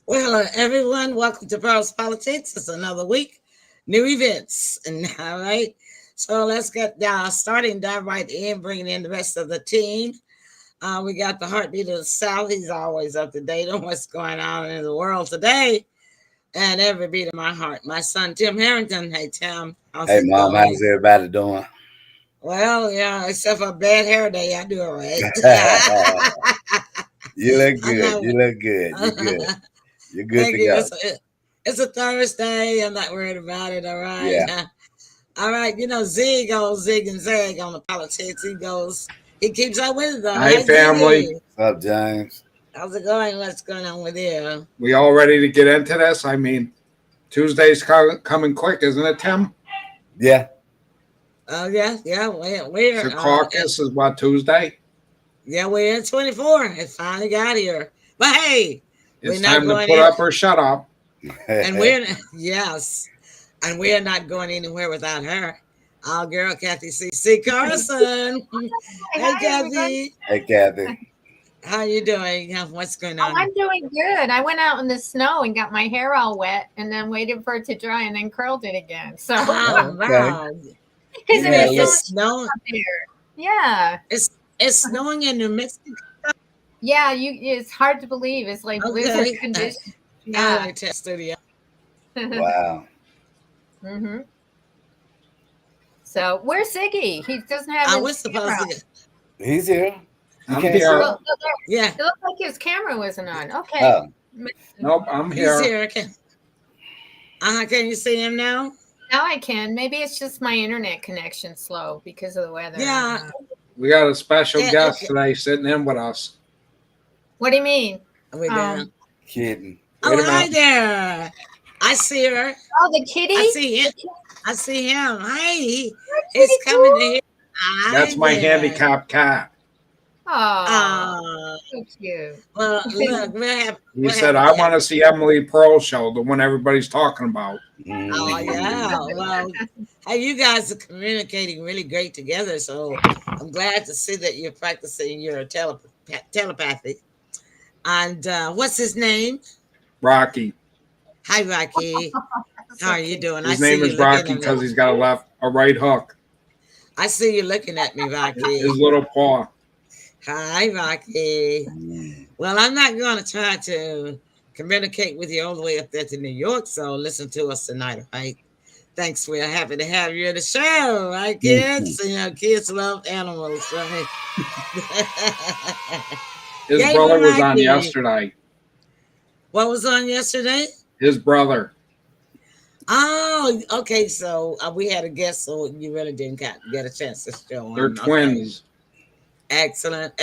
Well, everyone, welcome to Pearls Politics. It's another week, new events, and all right. So let's get starting, dive right in, bringing in the rest of the team. We got the heartbeat of the South. He's always up to date on what's going on in the world today, and every beat of my heart. My son Tim Harrington. Hey Tim, how's Hey, it Mom, going? how's everybody doing? Well, yeah, except for a bad hair day, I do all right. You look I'm good. not. You look good. You're good. You're good Thank to you. go. It's a Thursday. I'm not worried about it. All right. Yeah. All right. You know, Z goes zig and zag on the politics. He keeps up with it though. Hi, Hey, family. Z. What's up, James? How's it going? What's going on with you? We all ready to get into this? I mean, Tuesday's coming quick, isn't it, Tim? Yeah. Oh, yeah. We're The caucus is what, Tuesday? yeah, we're in 24. It finally got here. But hey, It's we're not time to going put in. up or shut up. And we're, yes, and we're not going anywhere without her. Our girl, Kathy C. Carson. Hey, Kathy. Hey, Kathy. How you doing? What's going Oh, on? I'm doing good. I went out in the snow and got my hair all wet and then waited for it to dry and then curled it again. So Oh, wow. because Yeah, it was it's so snowing. out there. Yeah. It's snowing in New Mexico. Yeah, it's hard to believe. It's like Okay. blizzard conditions. Yeah. Yeah. Test studio. Wow. hmm So where's Siggy? He doesn't have I his was supposed camera. to. He's here. You I'm can't here. see Well, Yeah, it looked like his camera wasn't on. Okay. Oh, Nope, I'm he's here. here. Can you see him now? Now I can. Maybe it's just my internet connection slow because of the weather. Yeah. We got a special Yeah, guest okay. today sitting in with us. What do you mean? We done. kidding. Oh, Wait a hi minute. there. I see her. Oh, the kitty? I see him. I see him. Hey, Pretty he's coming cool. to here. Hi That's my there. handicapped cat. Oh, Oh, so cute. well, look, He said, I want to see Emily Pearl show, the one everybody's talking about. Oh, yeah. Well, hey, you guys are communicating really great together. So I'm glad to see that you're practicing your telepathy. And what's his name? Rocky. Hi, Rocky. How are you doing? His name is Rocky because he's got a right hook. I see you looking at me, Rocky. His little paw. Hi, Rocky. Well, I'm not going to try to communicate with you all the way up there to New York, so listen to us tonight, right? Thanks. We're happy to have you in the show, right, kids? You know, kids love animals, right? His Yay, brother was on Rocky. yesterday. What was on yesterday? His brother. Oh, okay. So we had a guest, so you really didn't get a chance to show on. They're Okay. twins. Excellent.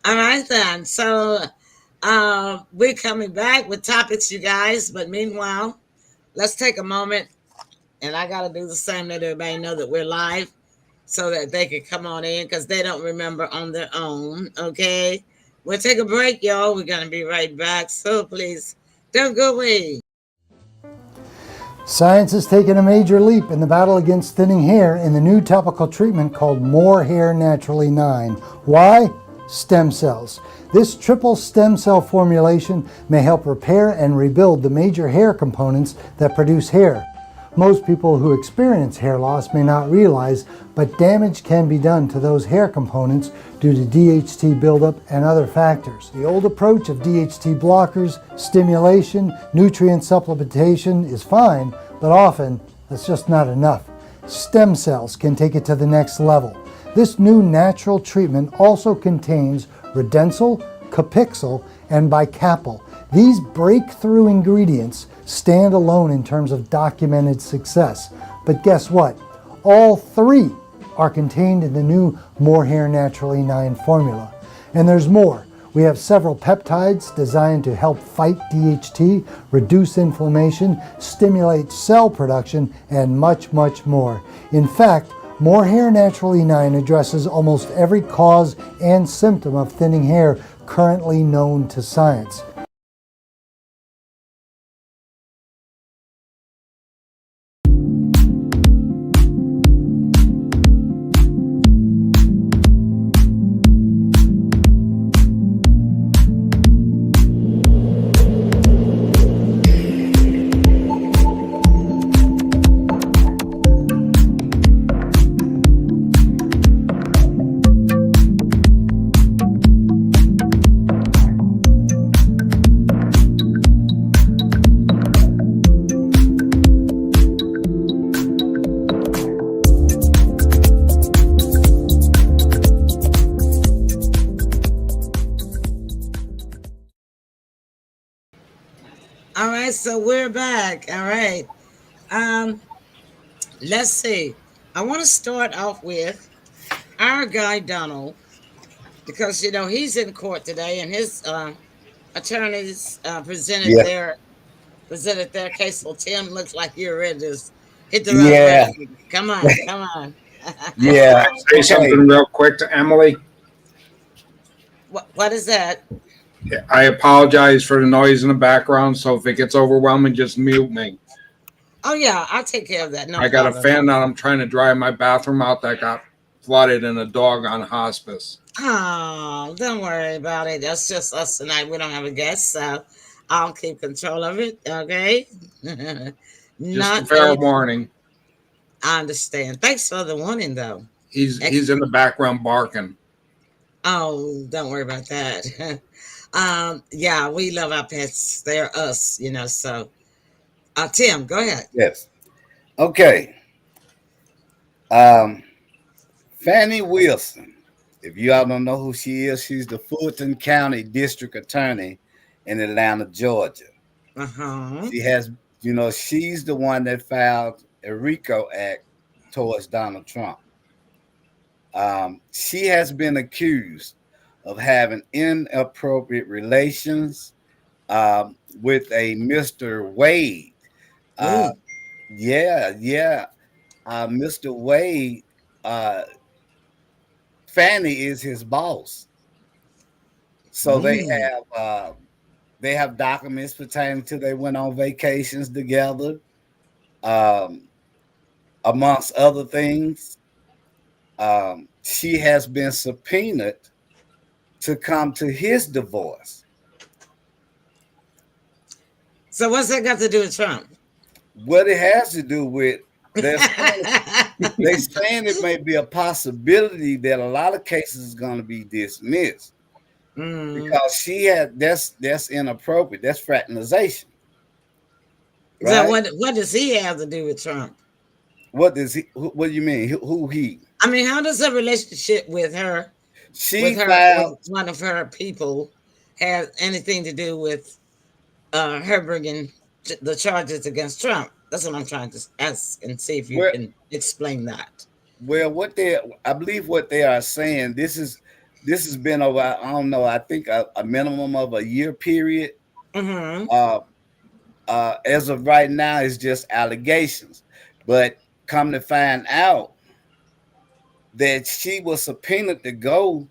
All right, then. So we're coming back with topics, you guys. But meanwhile, let's take a moment, and I got to do the same, let everybody know that we're live so that they can come on in because they don't remember on their own, okay? We'll take a break, y'all. We're going to be right back. So please don't go away. Science has taken a major leap in the battle against thinning hair in the new topical treatment called More Hair Naturally 9. Why? Stem cells. This triple stem cell formulation may help repair and rebuild the major hair components that produce hair. Most people who experience hair loss may not realize, but damage can be done to those hair components due to DHT buildup and other factors. The old approach of DHT blockers, stimulation, nutrient supplementation is fine, but often that's just not enough. Stem cells can take it to the next level. This new natural treatment also contains Redensyl, Capixyl, and Bicapyl. These breakthrough ingredients stand alone in terms of documented success. But guess what? All three are contained in the new More Hair Naturally 9 formula. And there's more. We have several peptides designed to help fight DHT, reduce inflammation, stimulate cell production, and much, much more. In fact, More Hair Naturally 9 addresses almost every cause and symptom of thinning hair currently known to science. right, so we're back. All right. Um, let's see. I want to start off with our guy Donald because he's in court today, and his attorneys Yeah. presented their case. So Tim, looks like you're ready to hit the road Yeah. running. Come on, come on. Yeah. Say Okay. something real quick to Emily. What is that? I apologize for the noise in the background. So if it gets overwhelming, just mute me. Oh yeah, I'll take care of that. No I got a problem. fan on. I'm trying to dry my bathroom out that got flooded and a dog on hospice. Oh, don't worry about it. That's just us tonight. We don't have a guest, so I'll keep control of it. Okay. Just Not a fair a- warning. I understand. Thanks for the warning, though. He's in the background barking. Oh, don't worry about that. Yeah, we love our pets. They're us, So, Tim, go ahead. Yes. Okay. Fannie Wilson. If you all don't know who she is, she's the Fulton County District Attorney in Atlanta, Georgia. Uh-huh. She has, she's the one that filed a RICO Act towards Donald Trump. She has been accused of having inappropriate relations with a Mr. Wade. Ooh. Mr. Wade, Fannie is his boss. So they have documents pertaining to they went on vacations together, amongst other things. She has been subpoenaed to come to his divorce. So what's that got to do with Trump? What it has to do with, they're saying it may be a possibility that a lot of cases is going to be dismissed because she had that's inappropriate. That's fraternization. So Right? what does he have to do with Trump? What does he? What do you mean? Who he? I mean, how does a relationship with her, with one of her people, have anything to do with her bringing the charges against Trump? That's what I'm trying to ask and see if you can explain that. Well, I believe what they are saying, this has been over, I don't know, I think a minimum of a year period. Mm-hmm. As of right now, it's just allegations. But come to find out that she was subpoenaed to go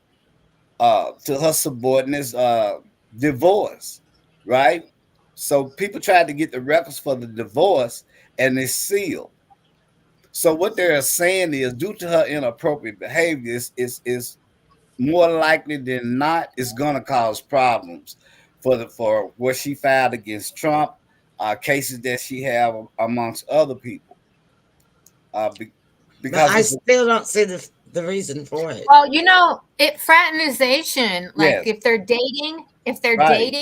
to her subordinate's divorce, right? So people tried to get the records for the divorce and it's sealed. So what they're saying is due to her inappropriate behavior is more likely than not it's going to cause problems for what she filed against Trump, cases that she have amongst other people. Because I still don't see the reason for it. Well, fraternization, like Yes. if they're dating, Right.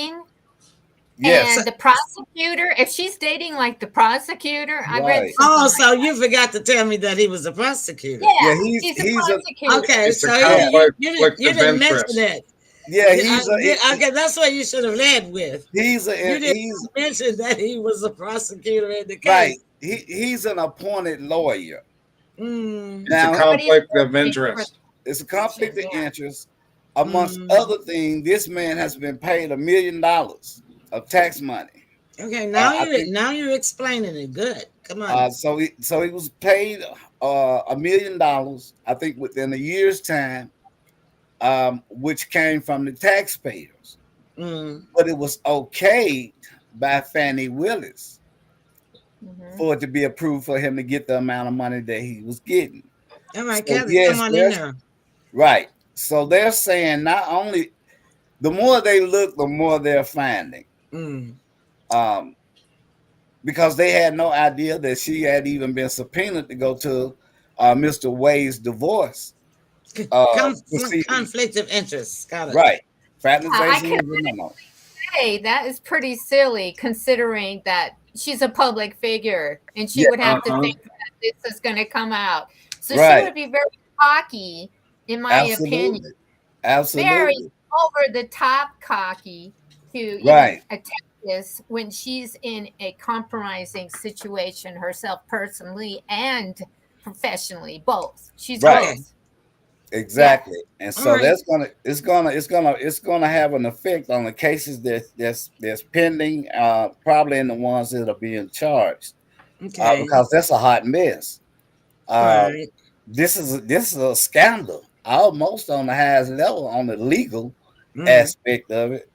and the prosecutor, if she's dating like the prosecutor, I read Right. something Oh, like so that. you forgot to tell me that he was a prosecutor. Yeah, he's he's a- a prosecutor. Okay, It's a so conflict you of didn't mention interest. it. Yeah, Okay, that's what you should have led with. You didn't he's mention that he was a prosecutor in the right. case. He's an appointed lawyer. Mm. It's Now, a conflict of interest. it's a conflict of Yeah. interest. Amongst other things, this man has been paid $1 million of tax money. Okay, now you're explaining it. Good. Come on. So he was paid $1 million, I think, within a year's time, which came from the taxpayers. But it was okayed by Fannie Willis for it to be approved for him to get the amount of money that he was getting. All right, So, Kathy, yes, come on in there. Right. So they're saying not only the more they look, the more they're finding. Because they had no idea that she had even been subpoenaed to go to Mr. Wade's divorce. Conflict of interest. Got it. Right. I Fraternization can is a no-no. Hey, that is pretty silly considering that she's a public figure and she Yeah, would have to think that this is going to come out. So Right. she would be very cocky, in my opinion. Absolutely. Very over the top cocky to Right. even attempt is when she's in a compromising situation herself, personally and professionally, both. She's Right. both. Exactly. And All so right. it's gonna have an effect on the cases that's pending, probably in the ones that are being charged, Okay. because that's a hot mess. Uh, Right. this is a scandal, almost on the highest level on the legal Mm. aspect of it.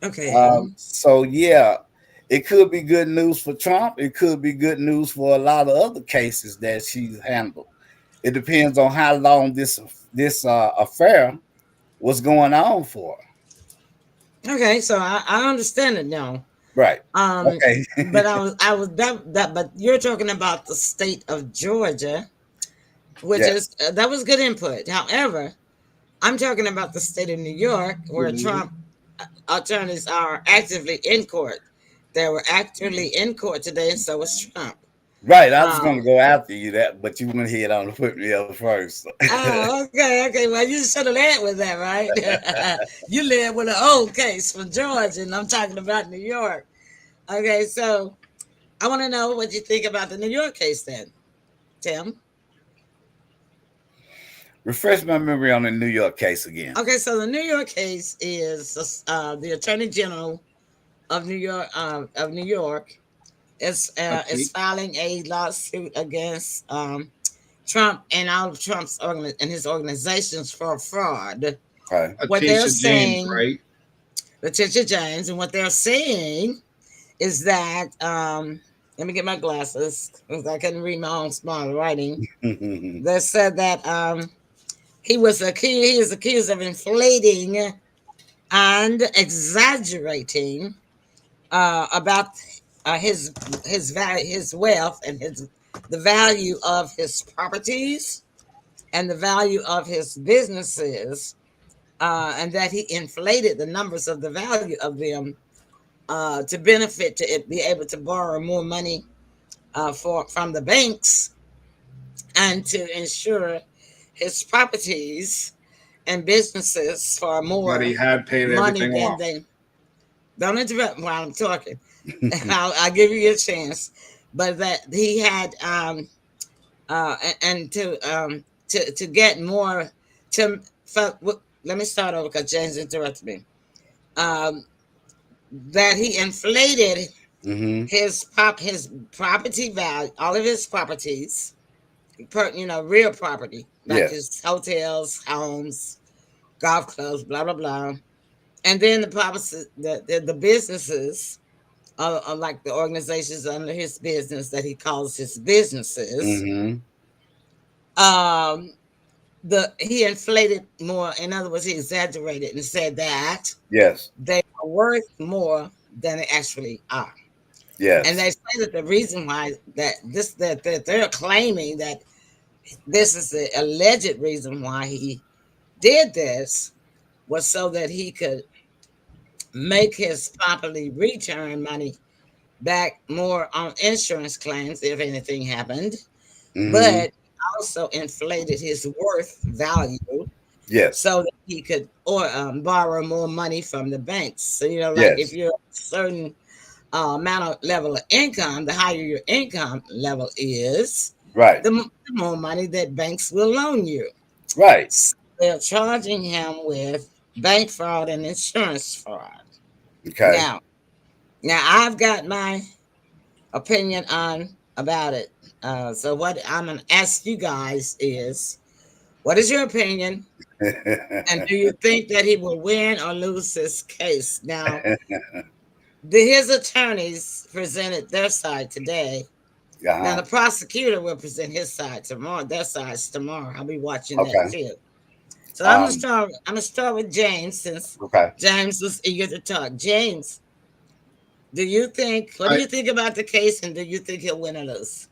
Okay. So yeah, it could be good news for Trump. It could be good news for a lot of other cases that she's handled. It depends on how long this affair was going on for. Okay. So I understand it now. Right. Um, Okay. but but you're talking about the state of Georgia, which Yes. is that was good input. However, I'm talking about the state of New York, where Trump attorneys are actively in court. They were actually in court today, and so was Trump. Right. I was going to Um, go after you that, but you went ahead on to put me up first. oh, okay. Well, you should have led with that, right? You led with an old case from Georgia, and I'm talking about New York. Okay, so I want to know what you think about the New York case, then, Tim. Refresh my memory on the New York case again. Okay, so the New York case is the Attorney General of New York is filing a lawsuit against Trump and all of Trump's and his organizations for fraud. Okay. What they're James, saying, right? Letitia James, and what they're saying is that let me get my glasses because I couldn't read my own small writing. They said that he is accused of inflating and exaggerating about his wealth and the value of his properties and the value of his businesses, and that he inflated the numbers of the value of them to benefit to be able to borrow more money from the banks and to insure his properties and businesses for more But he had paid money everything than off. they. Don't interrupt while I'm talking. I'll give you a chance. But that he had and to get more to let me start over because James interrupted me. That he inflated his property value, all of his properties, real property like Yes. his hotels, homes, golf clubs, blah blah blah, and then the businesses are like the organizations under his business that he calls his businesses. Um, he inflated more. In other words, he exaggerated and said that Yes. they are worth more than they actually are. Yes. And they say that the reason why that they're claiming that this is the alleged reason why he did this was so that he could make his properly return money back more on insurance claims if anything happened, but also inflated his worth value Yes. so that he could borrow more money from the banks. So like if Yes. you're a certain amount of level of income, the higher your income level is, Right. the more money that banks will loan you. Right. So they're charging him with bank fraud and insurance fraud. Okay. Now I've got my opinion about it. So what I'm gonna ask you guys is, what is your opinion? And do you think that he will win or lose this case? Now, his attorneys presented their side today. Now the prosecutor will present his side tomorrow. Their sides tomorrow. I'll be watching that Okay. too. So I'm Um, gonna start with James since Okay. James was eager to talk. James, what do you think about the case, and do you think he'll win or lose?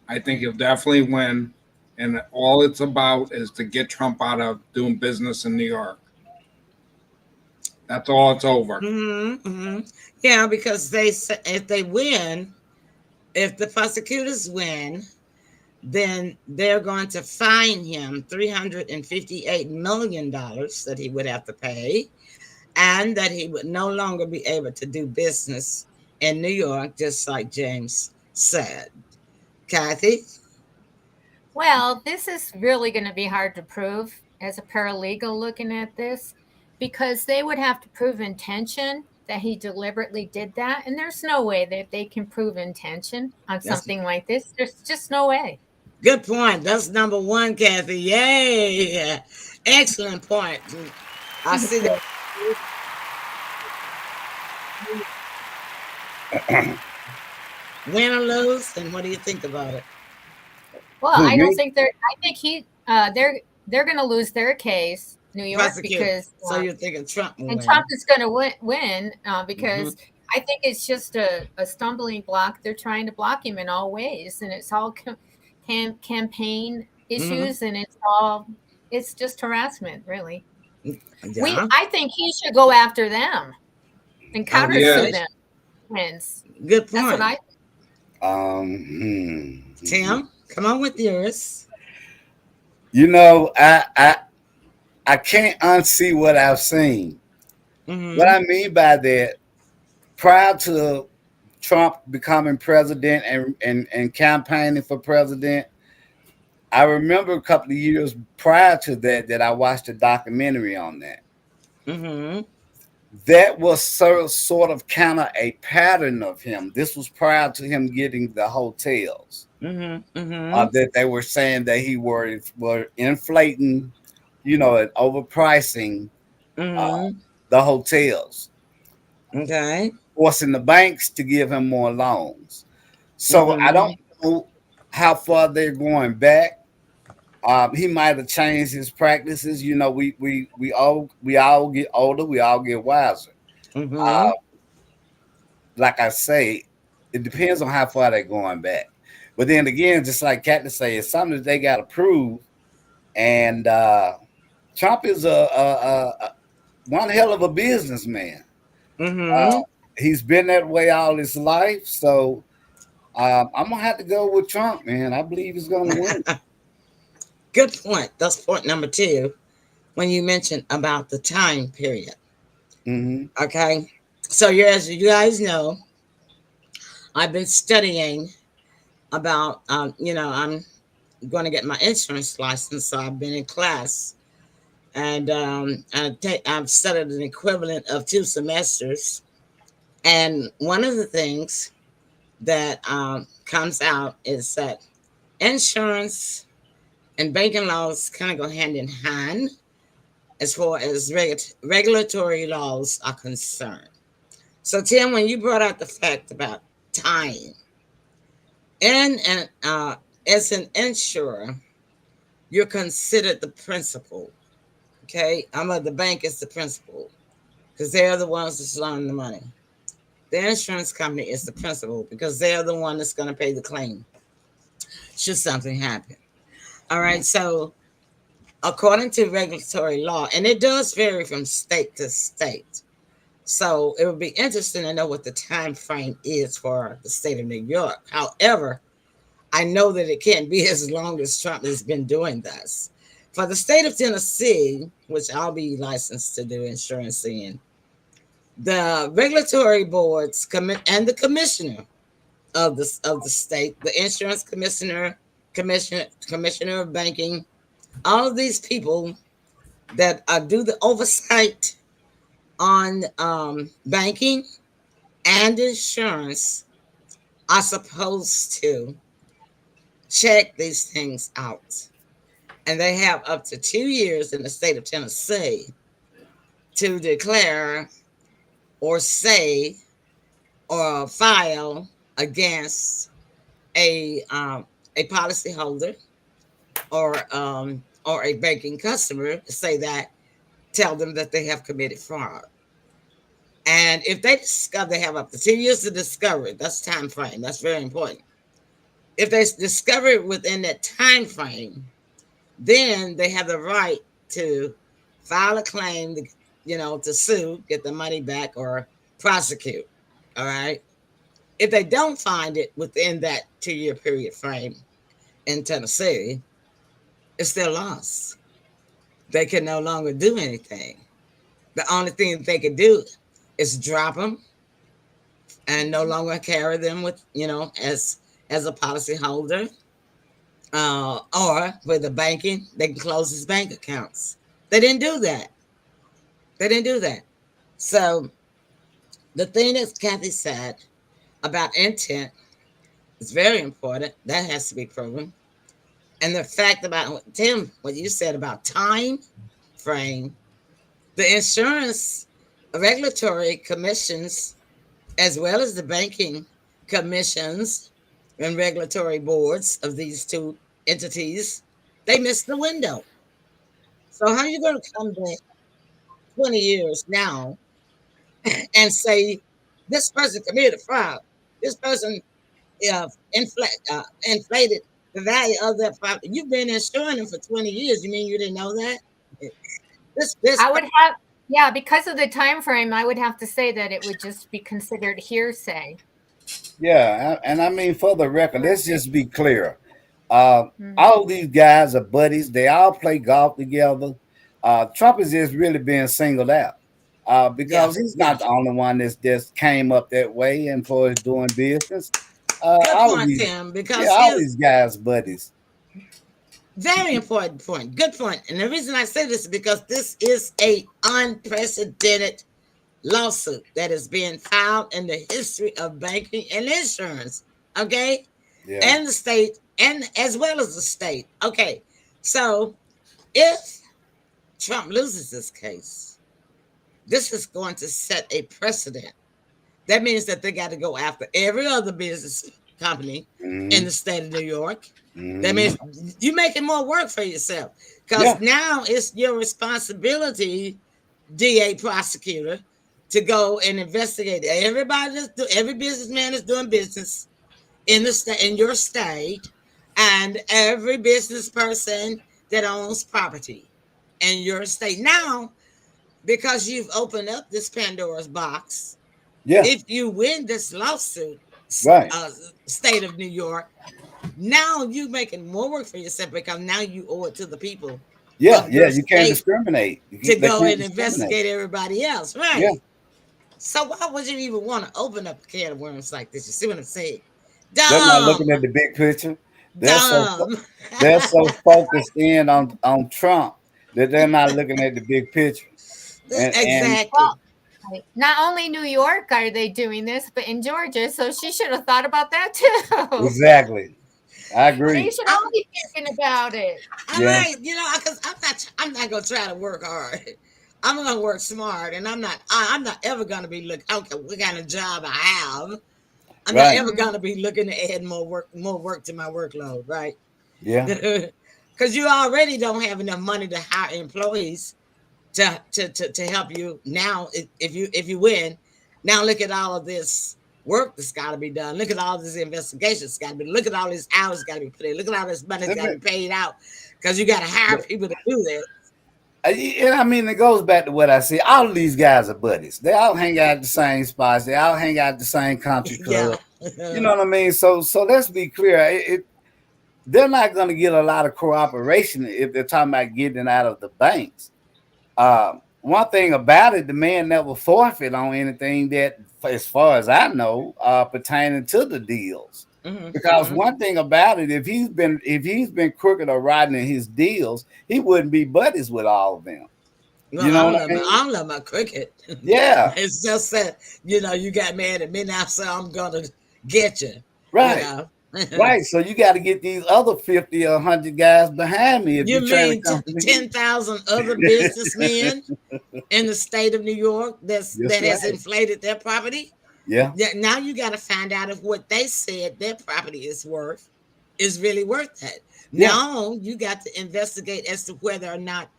I think he'll definitely win. And all it's about is to get Trump out of doing business in New York. That's all it's over. Yeah, because they say if they win, if the prosecutors win, then they're going to fine him $358 million that he would have to pay, and that he would no longer be able to do business in New York, just like James said. Kathy? Well, this is really going to be hard to prove as a paralegal looking at this, because they would have to prove intention that he deliberately did that. And there's no way that they can prove intention on That's something like this. There's just no way. good point. That's number one, Kathy. Yay! Excellent point. I see that. Win or lose, and what do you think about it? Well, Who, I don't me? think they're going to lose their case, New York, Prosecute. because So you're thinking Trump will and win. Trump is going to win because I think it's just a stumbling block. They're trying to block him in all ways, and it's all campaign issues, and it's just harassment, really. Yeah. I think he should go after them and counter yes. sue them. Wins. Good That's what point. Tim, come on with yours. You know, I can't unsee what I've seen. Mhm. What I mean by that, prior to Trump becoming president and campaigning for president, I remember a couple of years prior to that I watched a documentary on that. Mhm. That was sort of kind of a pattern of him. This was prior to him getting the hotels. Mhm. Mhm. That they were saying that he were inflating, and overpricing Mhm. the hotels, Okay. forcing the banks to give him more loans. So I Mhm. don't know how far they're going back. He might have changed his practices. We all get older, we all get wiser. Mhm. Like I say, it depends on how far they're going back. But then again, just like Captain say, it's something that they got to prove. And Trump is a one hell of a businessman. Mhm. He's been that way all his life. So I'm gonna have to go with Trump, man. I believe he's gonna win. Good point. That's point number two. When you mentioned about the time period. Mm-hmm. Okay. So as you guys know, I've been studying about I'm going to get my insurance license, so I've been in class, and I've studied an equivalent of 2 semesters. And one of the things that comes out is that insurance and banking laws kind of go hand in hand as far as regulatory laws are concerned. So, Tim, when you brought out the fact about time, and as an insurer, you're considered the principal. Okay, the bank is the principal because they're the ones that's loaning the money. The insurance company is the principal because they're the one that's going to pay the claim should something happen. All right, so according to regulatory law, and it does vary from state to state. So it would be interesting to know what the time frame is for the state of New York. However, I know that it can't be as long as Trump has been doing this. For the state of Tennessee, which I'll be licensed to do insurance in, the regulatory boards and the commissioner of the state, the insurance commissioner of banking, all of these people that do the oversight on banking and insurance are supposed to check these things out. And they have up to 2 years in the state of Tennessee to declare or say or file against a policyholder or a banking customer to say that, tell them that they have committed fraud. And if they discover, they have up to 2 years to discover it. That's time frame. That's very important. If they discover it within that time frame, then they have the right to file a claim, to sue, get the money back, or prosecute. All right. If they don't find it within that 2 year period frame in Tennessee, it's their loss. They can no longer do anything. The only thing that they can do is drop them, and no longer carry them with, as a policy holder, or with the banking, they can close his bank accounts. They didn't do that. They didn't do that. So the thing that Kathy said about intent is very important. That has to be proven. And the fact about Tim, what you said about time frame, the insurance regulatory commissions, as well as the banking commissions and regulatory boards of these two entities, they missed the window. So how are you going to come back 20 years now and say this person committed fraud? This person inflated the value of that property. You've been insuring them for 20 years. You mean you didn't know that? This I would have, yeah, because of the time frame, I would have to say that it would just be considered hearsay. Yeah, and I mean, for the record, let's just be clear. Mhm. All these guys are buddies. They all play golf together. Trump is just really being singled out because he's not the only one that's just came up that way and for his doing business. good All of point, these, Tim, because all these guys buddies. very important point. Good point. And the reason I say this is because this is a unprecedented lawsuit that is being filed in the history of banking and insurance. Okay. Yeah. And the state, and as well as the state. Okay. So if Trump loses this case, this is going to set a precedent. That means that they got to go after every other business company in the state of New York. That means you're making more work for yourself, because now it's your responsibility, DA prosecutor, to go and investigate everybody every businessman is doing business in the state, in your state, and every business person that owns property in your state. Now, because you've opened up this Pandora's box, if you win this lawsuit, state of New York, now you're making more work for yourself, because now you owe it to the people. You can't discriminate. To go and investigate everybody else, right? Yeah. So why would you even want to open up a can of worms like this? You see what I'm saying? Dumb. They're not looking at the big picture. They're so focused in on Trump that they're not looking at the big picture. Exactly. Well, not only New York are they doing this, but in Georgia. So she should have thought about that too. Exactly. I agree. They should all be thinking about it. All right, because I'm not gonna try to work hard. I'm gonna work smart, and I'm not ever gonna be looking. Okay, what kind of job I have? I'm not ever gonna be looking to add more work to my workload, right? Yeah. Because you already don't have enough money to hire employees to help you. Now, if you win, now look at all of this work that's got to be done. Look at all this investigations got to be. Look at all these hours got to be put in. Look at all this money got to be paid out, because you got to hire people to do that. And I mean, it goes back to what I said. All of these guys are buddies. They all hang out at the same spots. They all hang out at the same country club. You know what I mean? So let's be clear. They're not going to get a lot of cooperation if they're talking about getting out of the banks. One thing about it, the man never forfeit on anything that, as far as I know, pertaining to the deals. Because one thing about it, if he's been crooked or rotten in his deals, he wouldn't be buddies with all of them. Well, you know what I mean? I love my crooked. Yeah. It's just that, you got mad at me now, so I'm gonna get you. Right. Right. So you got to get these other 50 or 100 guys behind me. If you mean 10,000 other businessmen in the state of New York that has inflated their property? Yeah. Now you got to find out if what they said their property is worth is really worth that. Yeah. Now you got to investigate as to whether or not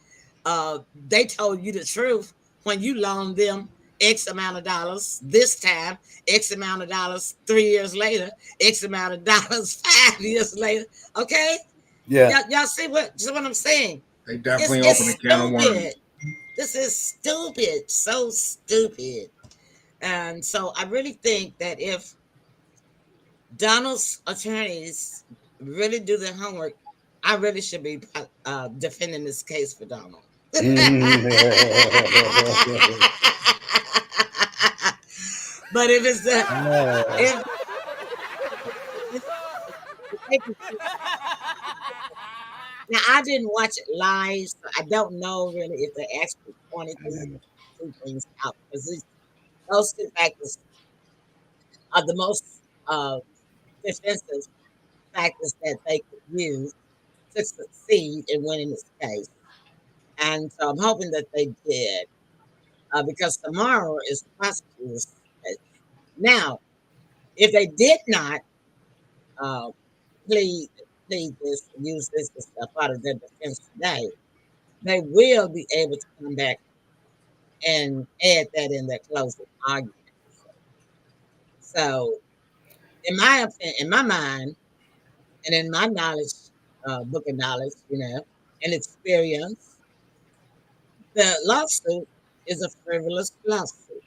they told you the truth when you loaned them X amount of dollars this time, X amount of dollars 3 years later, X amount of dollars 5 years later. Okay? Yeah. Y'all see what I'm saying? They definitely open a can of worms. This is stupid. So stupid. And so I really think that if Donald's attorneys really do their homework, I really should be defending this case for Donald. But if it's the Yeah. if now I didn't watch it live, so I don't know really if they actually pointed these two things out because those two factors are the most uh, defensive factors that they could use to succeed in winning this case. And so I'm hoping that they did because tomorrow is the prosecutor's case. Now, if they did not uh, plead, plead this, use this as a part of their defense today, they will be able to come back and add that in their closing argument. So, in my opinion, in my mind, and in my knowledge, book of knowledge, and experience, the lawsuit is a frivolous lawsuit.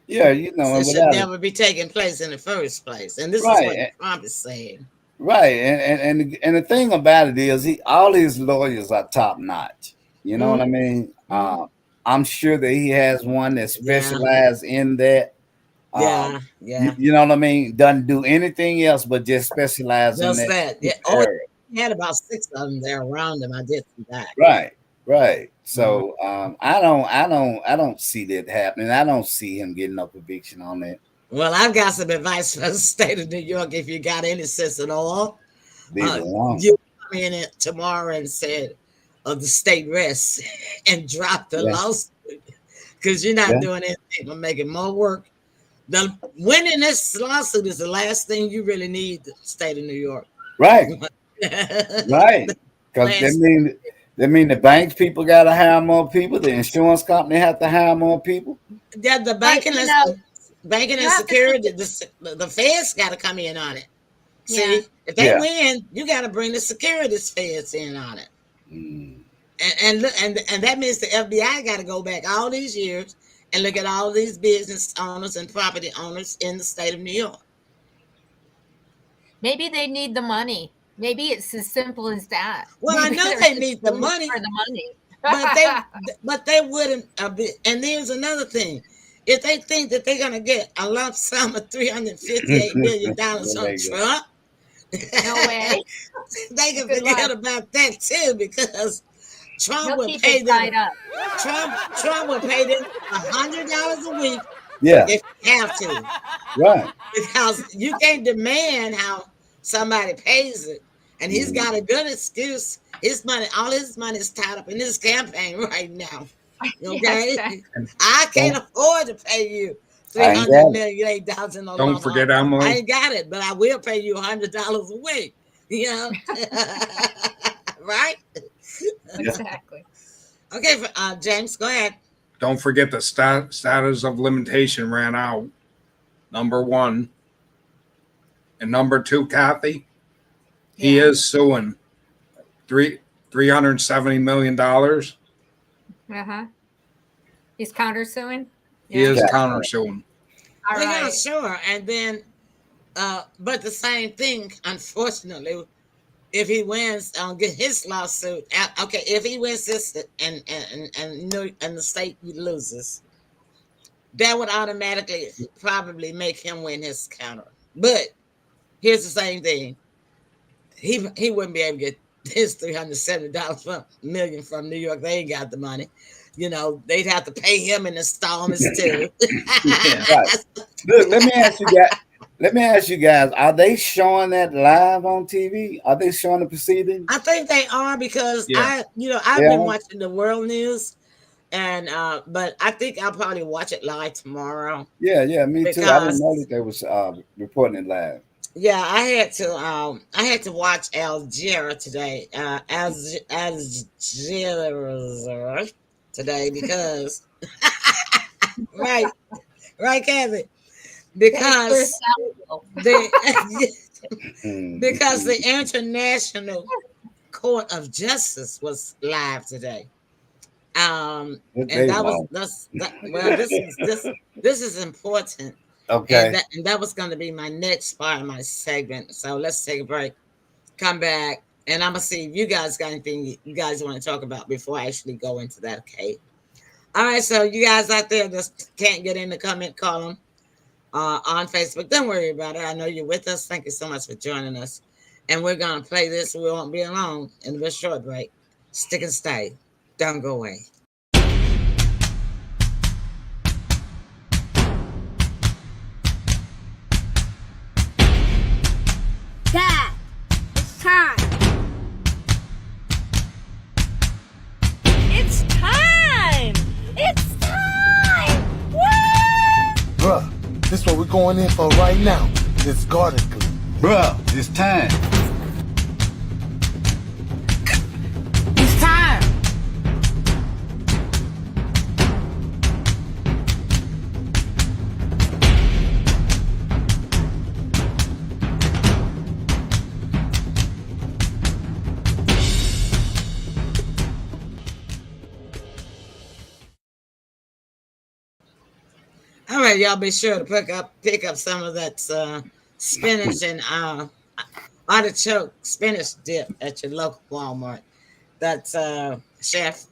Yeah, It and should without it, never be taking place in the first place. And this is right, what Trump is saying. right, and the thing about it is, all his lawyers are top notch. You know what I Mhm, mean? mhm. I'm sure that he has one that Yeah, specializes in that. yeah, You, yeah. you know what I mean? Doesn't do anything else but just specialize in Just that that. Yeah. Oh, area. he had about six of them there around him. I did see that. Right, right. Mhm. So I don't see that happening. I don't see him getting no conviction on that. Well, I've got some advice for the state of New York. If you got any sense at all, Leave it alone. you come in it tomorrow and said, the state rests and drop the Yeah, lawsuit because you're not yeah. doing anything but making more work. The winning this lawsuit is the last thing you really need, the state of New York. Right, right. The Because last, that mean the banks people got to hire more people. The insurance company have to hire more people. yeah, the But banking you and have to think security, the feds got to come in on it. yeah. See, if they Yeah. win, you got to bring the securities feds in on it. Mm. And that means the FBI got to go back all these years and look at all these business owners and property owners in the state of New York. Maybe they need the money. Maybe it's as simple as that. Well, I Maybe know they're they just need the doing it money, for the money. but they wouldn't. And there's another thing: if they think that they're gonna get a lump sum of $358 billion There from they go. Trump, No way. they can Good forget luck. about that too, because Trump He'll will keep pay it them. tied up. Trump will pay them $100 a week Yeah, if you have to, right. because you can't demand how somebody pays it. And he's Mhm. got a good excuse. His money, all his money is tied up in his campaign right now. Yeah, Okay, exactly. I can't Don't, afford to pay you three I ain't hundred got it. million dollars in a Don't lump. forget, I Emily. ain't got it, but I will pay you $100 a week. You know, right? Yeah. Exactly. Okay, James, go ahead. Don't forget the status of limitation ran out. Number one. And number two, Kathy, he Yeah. is suing $370 million. Uh-huh. He's countersuing? He Yeah. is Yeah. countersuing. All Well, yeah, right. sure. And then, but the same thing, unfortunately, if he wins, get his lawsuit. Okay, if he wins this and the state loses, that would automatically probably make him win his counter. But here's the same thing: he wouldn't be able to get his $370 million from New York. They ain't got the money. They'd have to pay him in installments too. Yeah. Right. Look, let me ask you guys. Let me ask you guys: are they showing that live on TV? Are they showing the proceedings? I think they are because Yeah. I've been Yeah. watching the world news, and but I think I'll probably watch it live tomorrow Yeah, yeah, me too. I didn't know because that they was reporting it live. yeah, I had to watch Al Jazeera today, Al Jazeera today because right, right, Kathy, because the because the International Court of Justice was live today. And They that was won't. well, this is important, Okay. and that was going to be my next part of my segment. So let's take a break, come back, and I'm gonna see if you guys got anything you guys want to talk about before I actually go into that. Okay. All right, so you guys out there just can't get in the comment column on Facebook, don't worry about it. I know you're with us. Thank you so much for joining us. And we're going to play this. We won't be long in a short break. Stick and stay. Don't go away. Dad, it's time. It's time! It's time! Woo! Bruh, this what we're going in for right now. This garden glue. Bruh, it's time. It's time. All right, y'all be sure to pick up some of that spinach and artichoke spinach dip at your local Walmart. That's Chef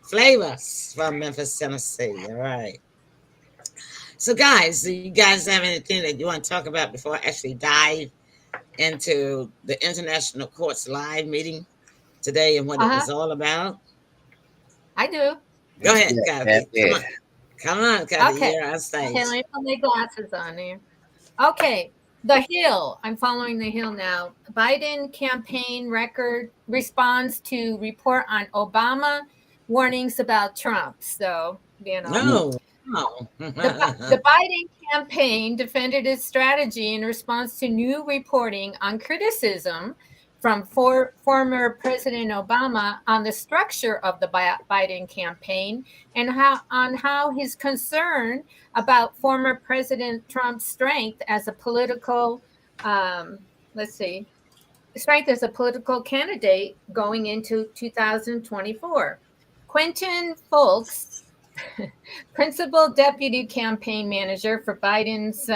Flavors from Memphis, Tennessee. All right. So, guys, do you guys have anything that you want to talk about before I actually dive into the International Courts live meeting today and what it was all about? I do. Go ahead, Kathy. Yeah. Come on, Kathy. Okay. You're on stage. Okay, let me put my glasses on here. Okay, The Hill. I'm following The Hill now. Biden campaign record responds to report on Obama, warnings about Trump. So, you know. No. The Biden campaign defended its strategy in response to new reporting on criticism from former President Obama on the structure of the Biden campaign and how his concern about former President Trump's strength as a political, strength as a political candidate going into 2024. Quentin Fulks, principal deputy campaign manager for Biden's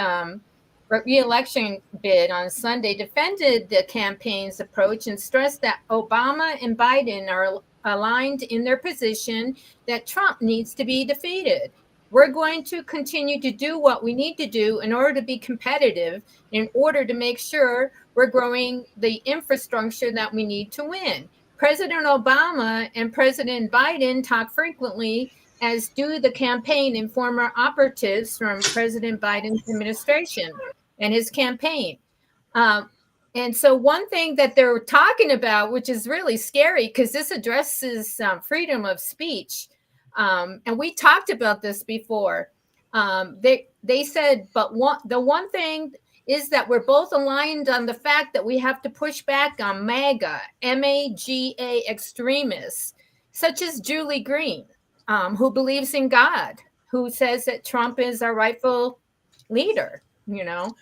re-election bid on Sunday, defended the campaign's approach and stressed that Obama and Biden are aligned in their position that Trump needs to be defeated. We're going to continue to do what we need to do in order to be competitive, in order to make sure we're growing the infrastructure that we need to win. President Obama and President Biden talk frequently, as do the campaign and former operatives from President Biden's administration and his campaign. And so one thing that they're talking about, which is really scary because this addresses freedom of speech, and we talked about this before. They said, but the one thing is that we're both aligned on the fact that we have to push back on MAGA, M-A-G-A extremists, such as Julie Green, who believes in God, who says that Trump is our rightful leader, you know,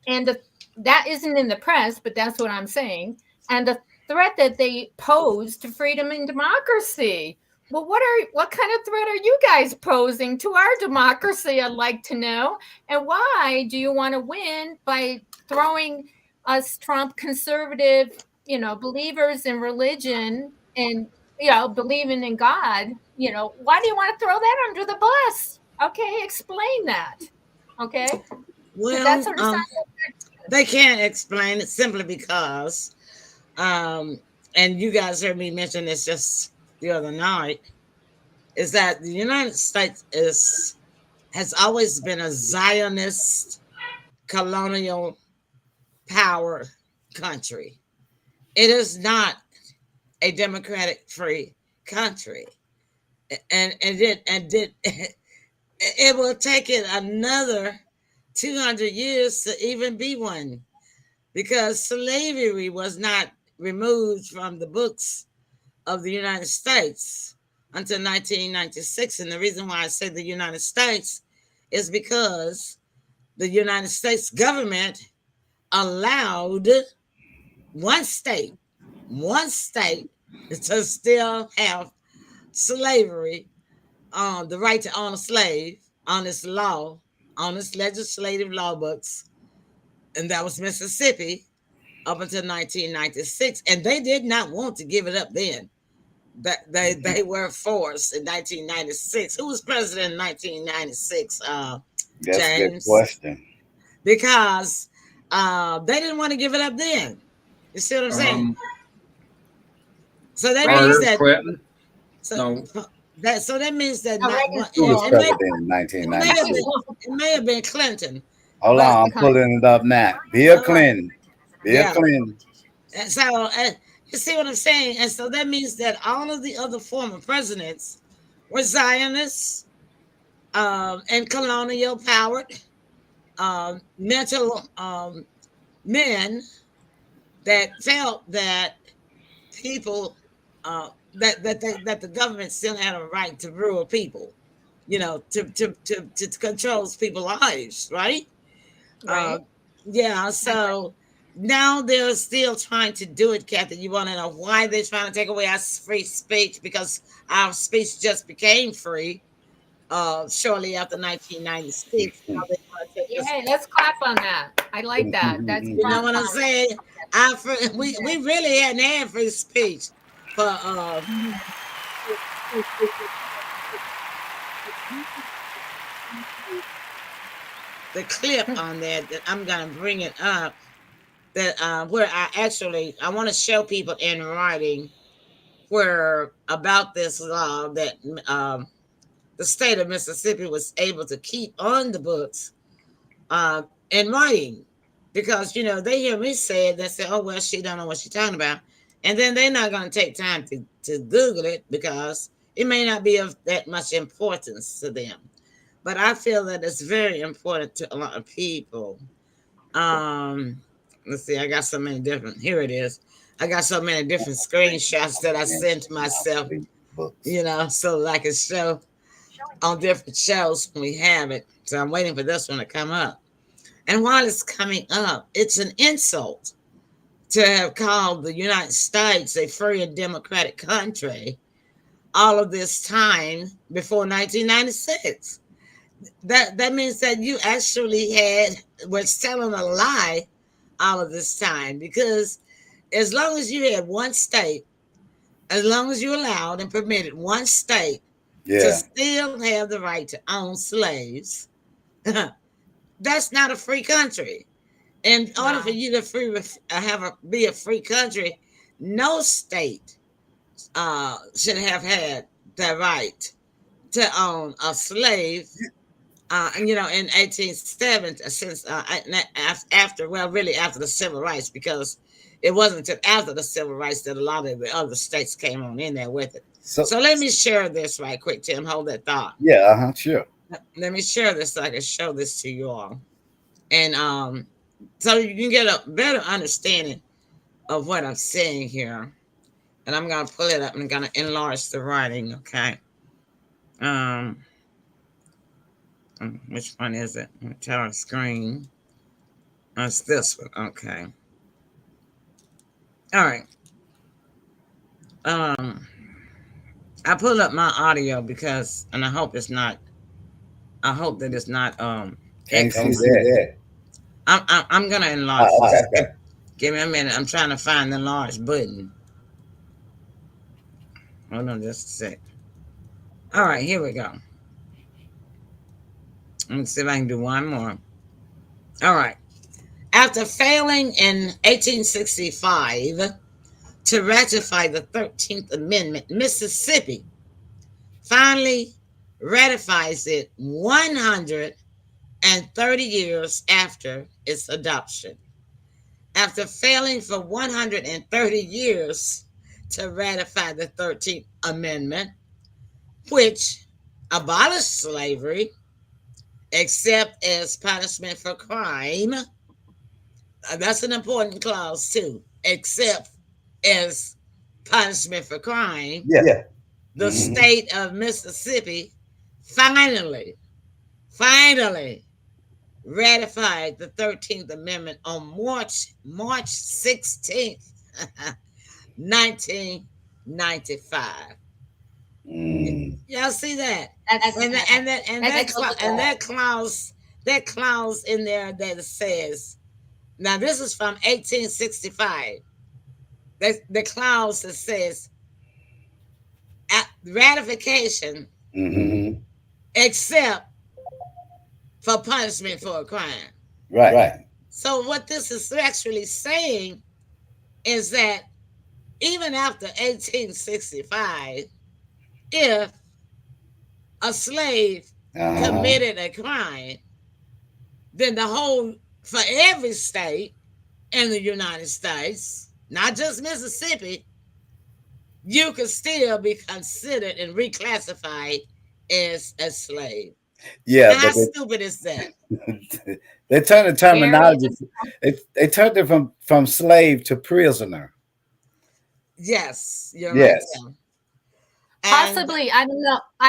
and that isn't in the press, but that's what I'm saying. And the threat that they pose to freedom and democracy. Well, what kind of threat are you guys posing to our democracy? I'd like to know. And why do you want to win by throwing us Trump conservative, you know, believers in religion and, you know, believing in God? You know, why do you want to throw that under the bus? Okay, explain that. Okay. Well, That sort of they can't explain it simply because, and you guys heard me mention this just the other night, is that the United States has always been a Zionist colonial power country. It is not a democratic free country. And it will take it another 200 years to even be one, because slavery was not removed from the books of the United States until 1996. And the reason why I say the United States is because the United States government allowed one state to still have slavery, the right to own a slave on its law, on its legislative law books, and that was Mississippi up until 1996. And they did not want to give it up then. that they were forced in 1996. Who was president in 1996? That's a good James, question. because they didn't want to give it up then. You see what I'm saying? So that means Carter, that. Clinton. So No. that means that No, not, Reagan's Who was it president in may have 1996? been, it may have been Clinton. Hold But on, I'm pulling it up now. Bill all right, Clinton. Bill yeah. Clinton. And so you see what I'm saying? And so that means that all of the other former presidents were Zionists and colonial powered mental men that felt that people that the government still had a right to rule people, you know, to control people's lives, right? Right. Yeah. So now they're still trying to do it, Kathy. You want to know why they're trying to take away our free speech? Because our speech just became free shortly after 1996. Now they want to take Yeah, this. hey, let's clap on that. I like that. That's You know what I'm saying? We really hadn't had free speech for the clip on that I'm gonna bring it up, that where I want to show people in writing where about this law that the state of Mississippi was able to keep on the books in writing, because you know they hear me say it, they say, oh well, she don't know what she's talking about, and then they're not going to take time to Google it because it may not be of that much importance to them. But I feel that it's very important to a lot of people. Let's see, I got so many different, here it is. I got so many different screenshots that I sent to myself, you know, so that I can show on different shows when we have it. So I'm waiting for this one to come up. And while it's coming up, it's an insult to have called the United States a free and democratic country all of this time before 1996. That means that you actually were telling a lie all of this time, because as long as you had one state, as long as you allowed and permitted one state to still have the right to own slaves, that's not a free country. In order for you to be a free country, no state should have had the right to own a slave. And you know, in 1870, since after, well, really after the civil rights, because it wasn't until after the civil rights that a lot of the other states came on in there with it. So let me share this right quick, Tim. Hold that thought. Yeah, sure. Let me share this so I can show this to you all, and so you can get a better understanding of what I'm saying here. And I'm gonna pull it up and I'm gonna enlarge the writing. Okay. Which one is it? Tell our screen. It's this one. Okay. All right. I pulled up my audio because, and I hope it's not. I hope that it's not. Can't see that. I'm gonna enlarge. Okay. Give me a minute. I'm trying to find the enlarge button. Hold on just a sec. All right, here we go. Let me see if I can do one more. All right. After failing in 1865 to ratify the 13th Amendment, Mississippi finally ratifies it 130 years after its adoption. After failing for 130 years to ratify the 13th Amendment, which abolished slavery except as punishment for crime. That's an important clause too. Except as punishment for crime. Yeah. The state of Mississippi finally ratified the 13th Amendment on March 16th, 1995. Y'all see that? That clause in there that says, now this is from 1865. The clause that says ratification Mm-hmm. except for punishment for a crime. Right. So what this is actually saying is that even after 1865, if a slave committed a crime, then the whole, for every state in the United States, not just Mississippi, you could still be considered and reclassified as a slave. Yeah, Now, how but stupid is that? they turned the Very terminology. They turned it from slave to prisoner. Yes, you're right Yes. there. And possibly. I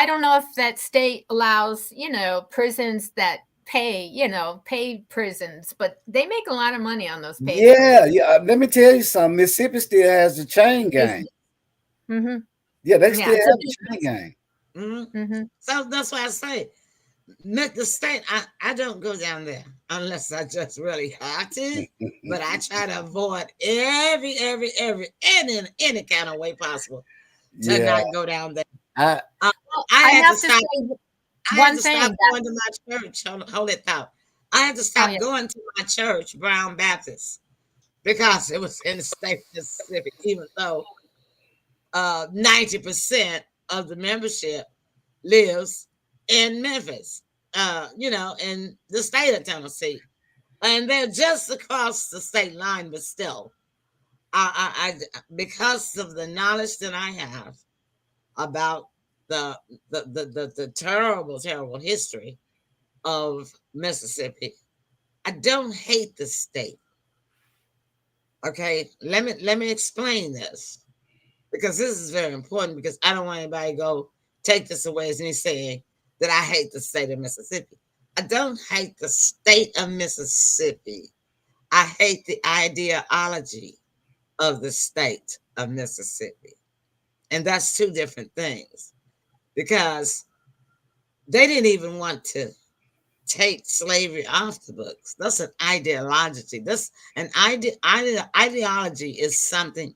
don't know if that state allows, prisons that pay prisons, but they make a lot of money on those pay Yeah, prisons. yeah. Let me tell you something. Mississippi still has the chain gang. Mm-hmm. Yeah, they Yeah, still it's have a the chain gang. mhm. Mm-hmm. So that's why I say, the state, I don't go down there unless I just really have to, but I try to avoid any kind of way possible to Yeah, not go down there. I I I had to have to stop. say I had one to thing. stop going to my church. Hold it thought. I had to Oh, stop yeah. going to my church, Brown Baptist, because it was in the state of Mississippi, even though 90% of the membership lives in Memphis, in the state of Tennessee. And they're just across the state line, but still, because of the knowledge that I have about the terrible history of Mississippi, I don't hate the state. Okay, let me explain this, because this is very important, because I don't want anybody to go take this away as me saying that I hate the state of Mississippi. I don't hate the state of Mississippi. I hate the ideology of the state of Mississippi. And that's two different things, because they didn't even want to take slavery off the books. That's an ideology. That's an ideology is something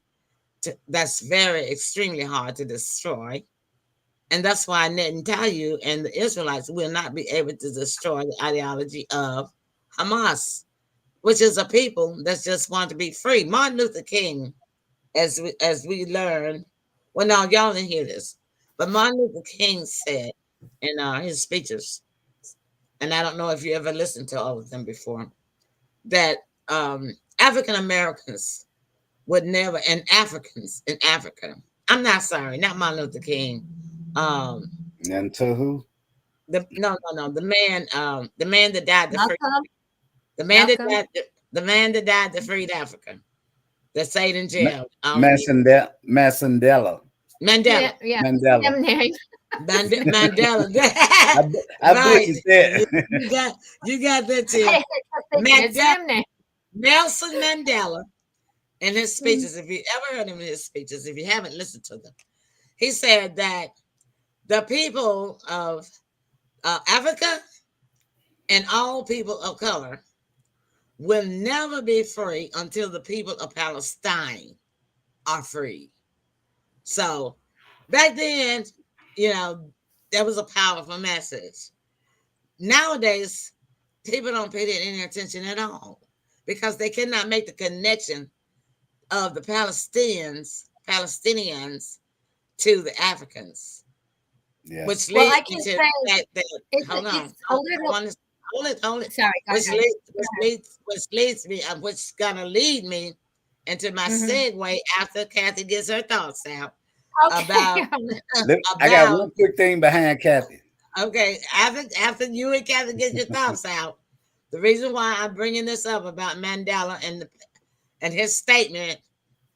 that's very extremely hard to destroy. And that's why I didn't tell you, and the Israelites will not be able to destroy the ideology of Hamas, which is a people that just want to be free. Martin Luther King, as we learned, well, now y'all didn't hear this, but Martin Luther King said in his speeches, and I don't know if you ever listened to all of them before, that African Americans would never, and Africans in Africa. I'm not sorry, not Martin Luther King. and to who? The man that died to free, Malcolm. the man that Malcolm. died, the man that died to free Africa, that stayed in jail. Mandela. Mandela. Yeah, yeah. Mandela. Same name. Mandela. I Right. butchered that. You got that too. It's the Mandela. same name. Nelson Mandela, in his Mm-hmm. speeches, if you ever heard him in his speeches, if you haven't listened to them, he said that the people of Africa and all people of color will never be free until the people of Palestine are free. So back then, that was a powerful message. Nowadays, people don't pay that any attention at all, because they cannot make the connection of the Palestinians to the Africans, Yeah. which Well, leads I me can to say the fact that, it's hold on, it's a little. hold it, Sorry, go which ahead. leads me, which gonna lead me into my Mhm. segue after Kathy gets her thoughts out Okay. about I got one quick thing behind Kathy. okay, after you and Kathy get your thoughts out, the reason why I'm bringing this up about Mandela and his statement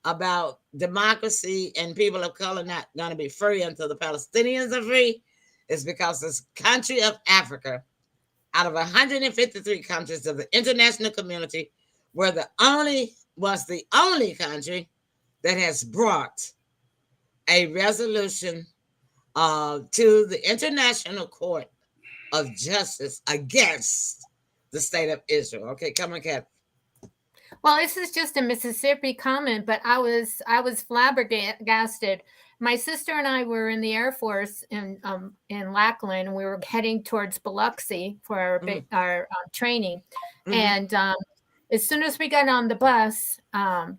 about democracy and people of color not going to be free until the Palestinians are free is because this country of Africa, out of 153 countries of the international community, was the only country that has brought a resolution to the International Court of Justice against the state of Israel. Okay, come on, Kathy. Well, this is just a Mississippi comment, but I was flabbergasted my sister and I were in the Air Force in Lackland, and we were heading towards Biloxi for our training. And as soon as we got on the bus,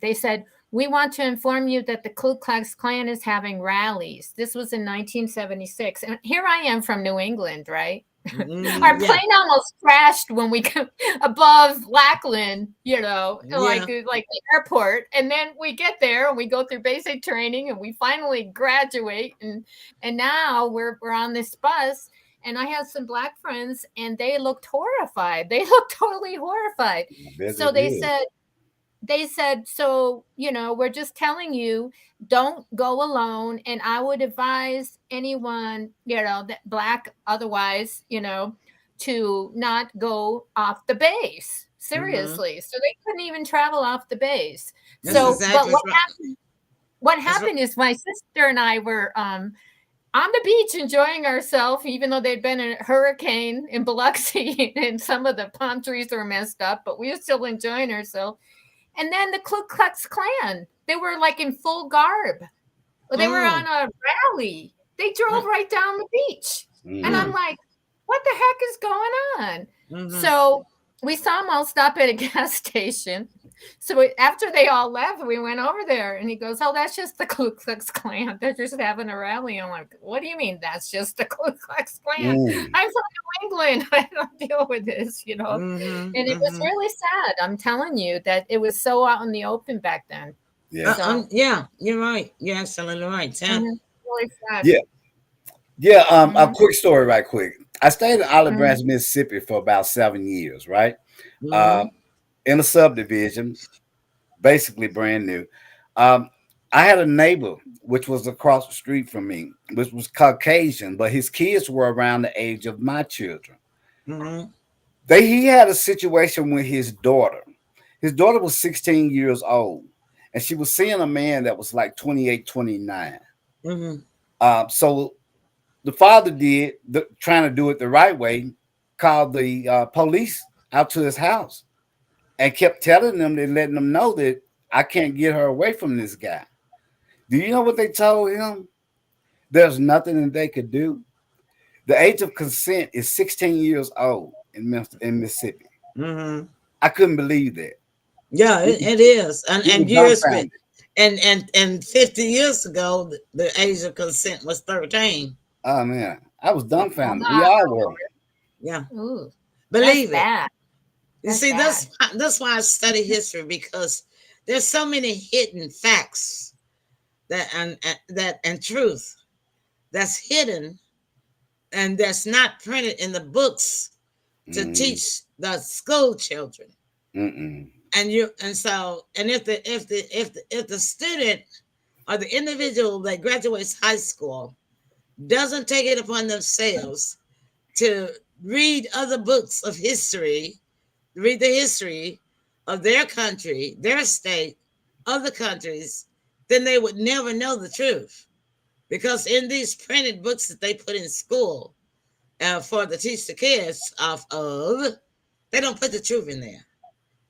they said, "We want to inform you that the Ku Klux Klan is having rallies." This was in 1976, and here I am from New England, right? Our plane almost crashed when we got above Lackland, like the airport. And then we get there and we go through basic training and we finally graduate. And now we're on this bus. And I have some Black friends and they looked horrified. They looked totally horrified. So they said, so, we're just telling you, don't go alone. And I would advise anyone, that Black otherwise, to not go off the base. Seriously. So they couldn't even travel off the base. But what happened is my sister and I were on the beach enjoying ourselves, even though there'd been a hurricane in Biloxi and some of the palm trees were messed up, but we were still enjoying ourselves. And then the Ku Klux Klan, they were like in full garb. They were on a rally. They drove right down the beach. And I'm like, what the heck is going on? So we saw them all stop at a gas station. So after they all left, we went over there and he goes, "Oh, that's just the Ku Klux Klan. They're just having a rally." I'm like, "What do you mean that's just the Ku Klux Klan? I'm from New England. I don't deal with this, And it was really sad. I'm telling you that it was so out in the open back then. Yeah. You're right. You're absolutely right, Sam. Really sad. Yeah. A quick story, right quick. I stayed in Olive Branch, Mississippi for about 7 years, right? In a subdivision, basically brand new. I had a neighbor which was across the street from me, which was Caucasian, but his kids were around the age of my children. He had a situation with his daughter. His daughter was 16 years old, and she was seeing a man that was like 28, 29. So the father trying to do it the right way, called the police out to his house and kept telling them and letting them know that I can't get her away from this guy. Do you know what they told him? There's nothing that they could do. The age of consent is 16 years old in Mississippi. I couldn't believe that. Yeah, it is. And years and 50 years ago, the age of consent was 13. Oh man, I was dumbfounded. We all were. Yeah. Ooh, believe it. Bad. You see, that's why I study history, because there's so many hidden facts and truth that's hidden and that's not printed in the books to teach the school children. And if the student or the individual that graduates high school doesn't take it upon themselves to read other books of history, read the history of their country, their state, other countries, then they would never know the truth. Because in these printed books that they put in school for to teach the kids off of, they don't put the truth in there.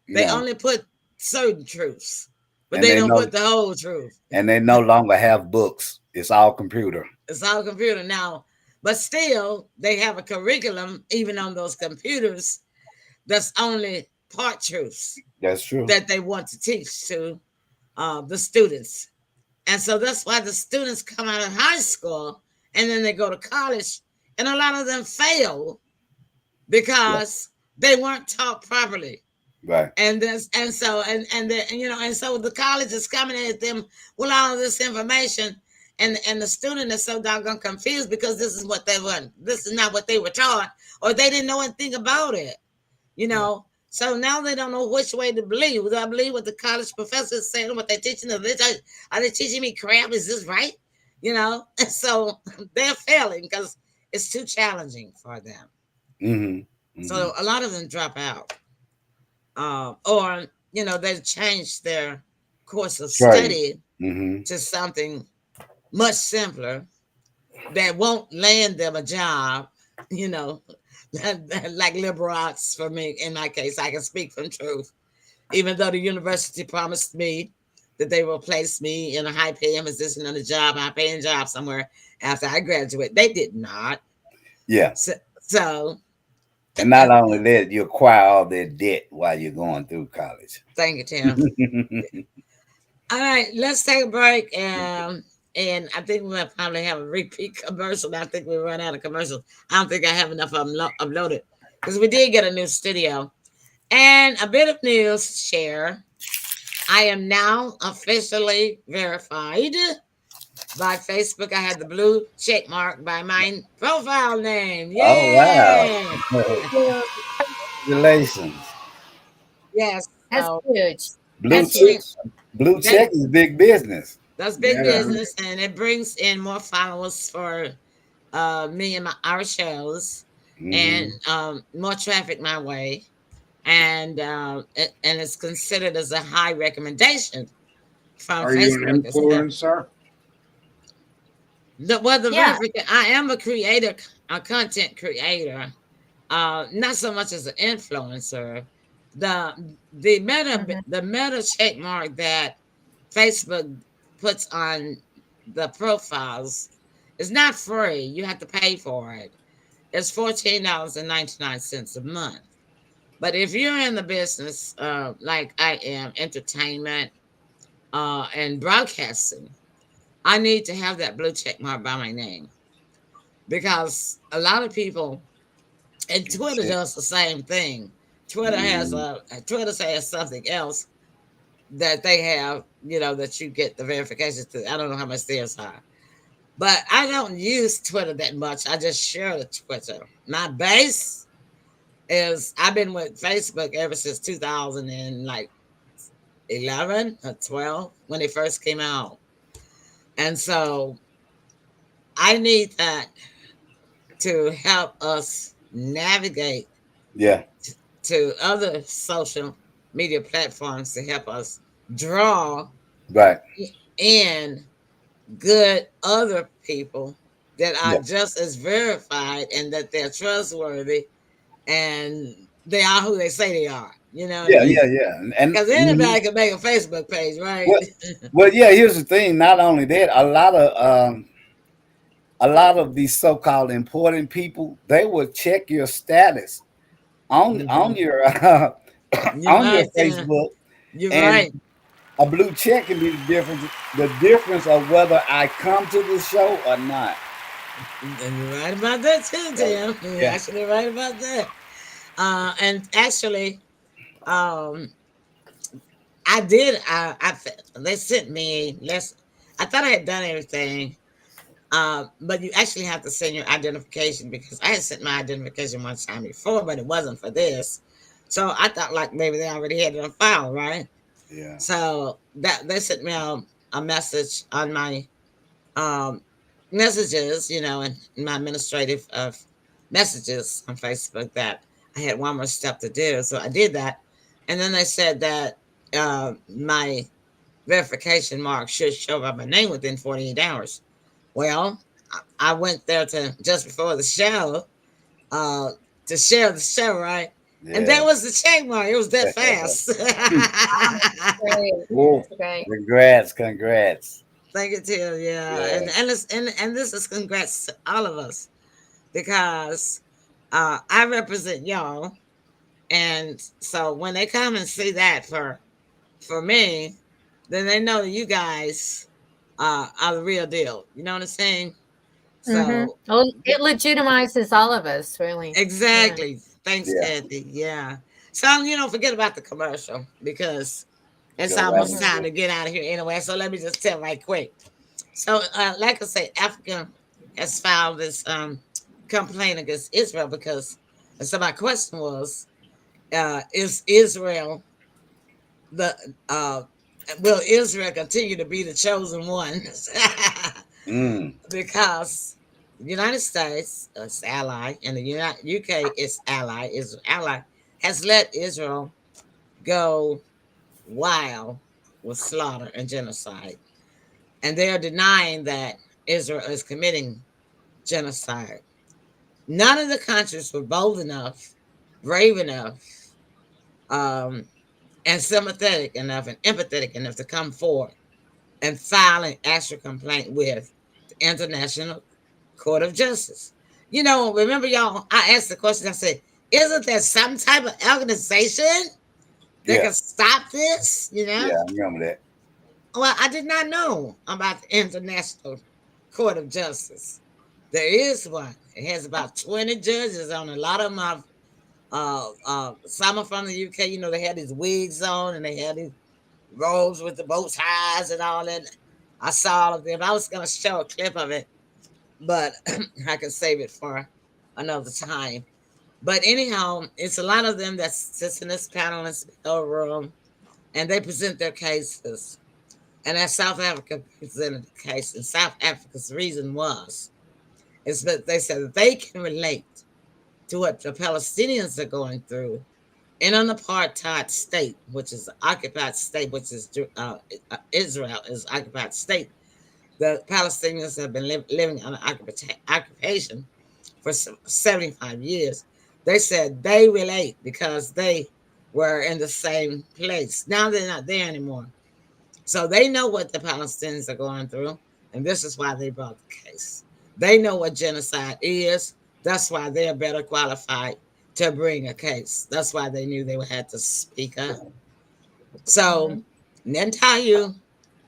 They only put certain truths, but they don't put the whole truth. And they no longer have books. It's all computer. It's all computer now. But still, they have a curriculum, even on those computers, that's only part truths. That's true. That they want to teach to the students. And so that's why the students come out of high school and then they go to college, and a lot of them fail because they weren't taught properly. Right. So the college is coming at them with all of this information, and the student is so doggone confused because this is what they want. This is not what they were taught, or they didn't know anything about it. So now they don't know which way to believe. Do I believe what the college professor is saying, what they're teaching? Are they teaching me crap? Is this right? And so they're failing because it's too challenging for them. So a lot of them drop out. Or they've changed their course of study to something much simpler that won't land them a job, like liberal arts. For me, in my case, I can speak from truth. Even though the university promised me that they will place me in a high paying position on a job, high paying job somewhere after I graduate. They did not. Yeah. So And not only that, you acquire all that debt while you're going through college. thank you, Tim. All right, let's take a break. And I think we'll probably have a repeat commercial. I think we run out of commercials. I don't think I have enough of them uploaded because we did get a new studio. And a bit of news to share. I am now officially verified by Facebook. I had the blue check mark by my profile name. Yay! Oh, wow. Congratulations. Yes. That's So huge. Blue check is big business. that's big Yeah. business, and it brings in more followers for me and our shows, and more traffic my way, and it's considered as a high recommendation from Are you Facebook. an influencer? Yeah. I am a creator, a content creator, not so much as an influencer. The meta check mark that Facebook puts on the profiles is not free. You have to pay for it. It's $14.99 a month. But if you're in the business, like I am, entertainment and broadcasting, I need to have that blue check mark by my name, because a lot of people, and Twitter does the same thing. Twitter has something else that they have, that you get the verifications to. I don't know how much theirs are, but I don't use Twitter that much. I just share the Twitter. My base is I've been with Facebook ever since 2011 or 12 when it first came out, and so I need that to help us navigate to other social media platforms to help us draw in good other people that are just as verified and that they're trustworthy and they are who they say they are. You know what I mean? And because anybody can make a Facebook page, right? Well, yeah. Here's the thing. Not only that, a lot of these so-called important people, they will check your status on your Facebook. You're and right. A blue check can be the difference of whether I come to the show or not. And you're right about that too, Tim. You're actually right about that. And actually, I did. They sent me. I thought I had done everything, but you actually have to send your identification, because I had sent my identification one time before, but it wasn't for this. So I thought like maybe they already had it on file, right? Yeah. So that they sent me a message on my messages, in my administrative messages on Facebook, that I had one more step to do. So I did that, and then they said that my verification mark should show by my name within 48 hours. Well, I went there just before the show to share the show, right? Yeah. And that was the check mark. It was that fast. Great. Congrats. Thank you, Tim. Yeah. And this is congrats to all of us, because I represent y'all. And so when they come and see that for me, then they know that you guys are the real deal. You know what I'm saying? So it legitimizes all of us, really. Exactly. Yeah. Thanks, Kathy. Yeah. So forget about the commercial, because it's almost time to get out of here anyway. So let me just tell right quick. So like I said, Africa has filed this complaint against Israel, because so my question was, is Israel will Israel continue to be the chosen one? Because the United States, its ally, and the UK, its ally, has let Israel go wild with slaughter and genocide. And they are denying that Israel is committing genocide. None of the countries were bold enough, brave enough, and sympathetic enough and empathetic enough to come forward and file an actual complaint with the International Court of Justice. You know, remember, y'all, I asked the question, I said, isn't there some type of organization that Yeah. can stop this? You know? Yeah, I remember that. Well, I did not know about the International Court of Justice. There is one. It has about 20 judges on it. A lot of them are some are from the UK. You know, they had these wigs on and they had these robes with the bow ties and all that. I saw all of them. I was going to show a clip of it, but I can save it for another time. But anyhow, it's a lot of them that sits in this panel in this room, and they present their cases. And as South Africa presented the case, and South Africa's reason is that they said that they can relate to what the Palestinians are going through in an apartheid state, which is an occupied state, which is Israel is occupied state. The Palestinians have been living under occupation for 75 years. They said they relate because they were in the same place. Now they're not there anymore. So they know what the Palestinians are going through, and this is why they brought the case. They know what genocide is. That's why they're better qualified to bring a case. That's why they knew they would have to speak up. So Netanyahu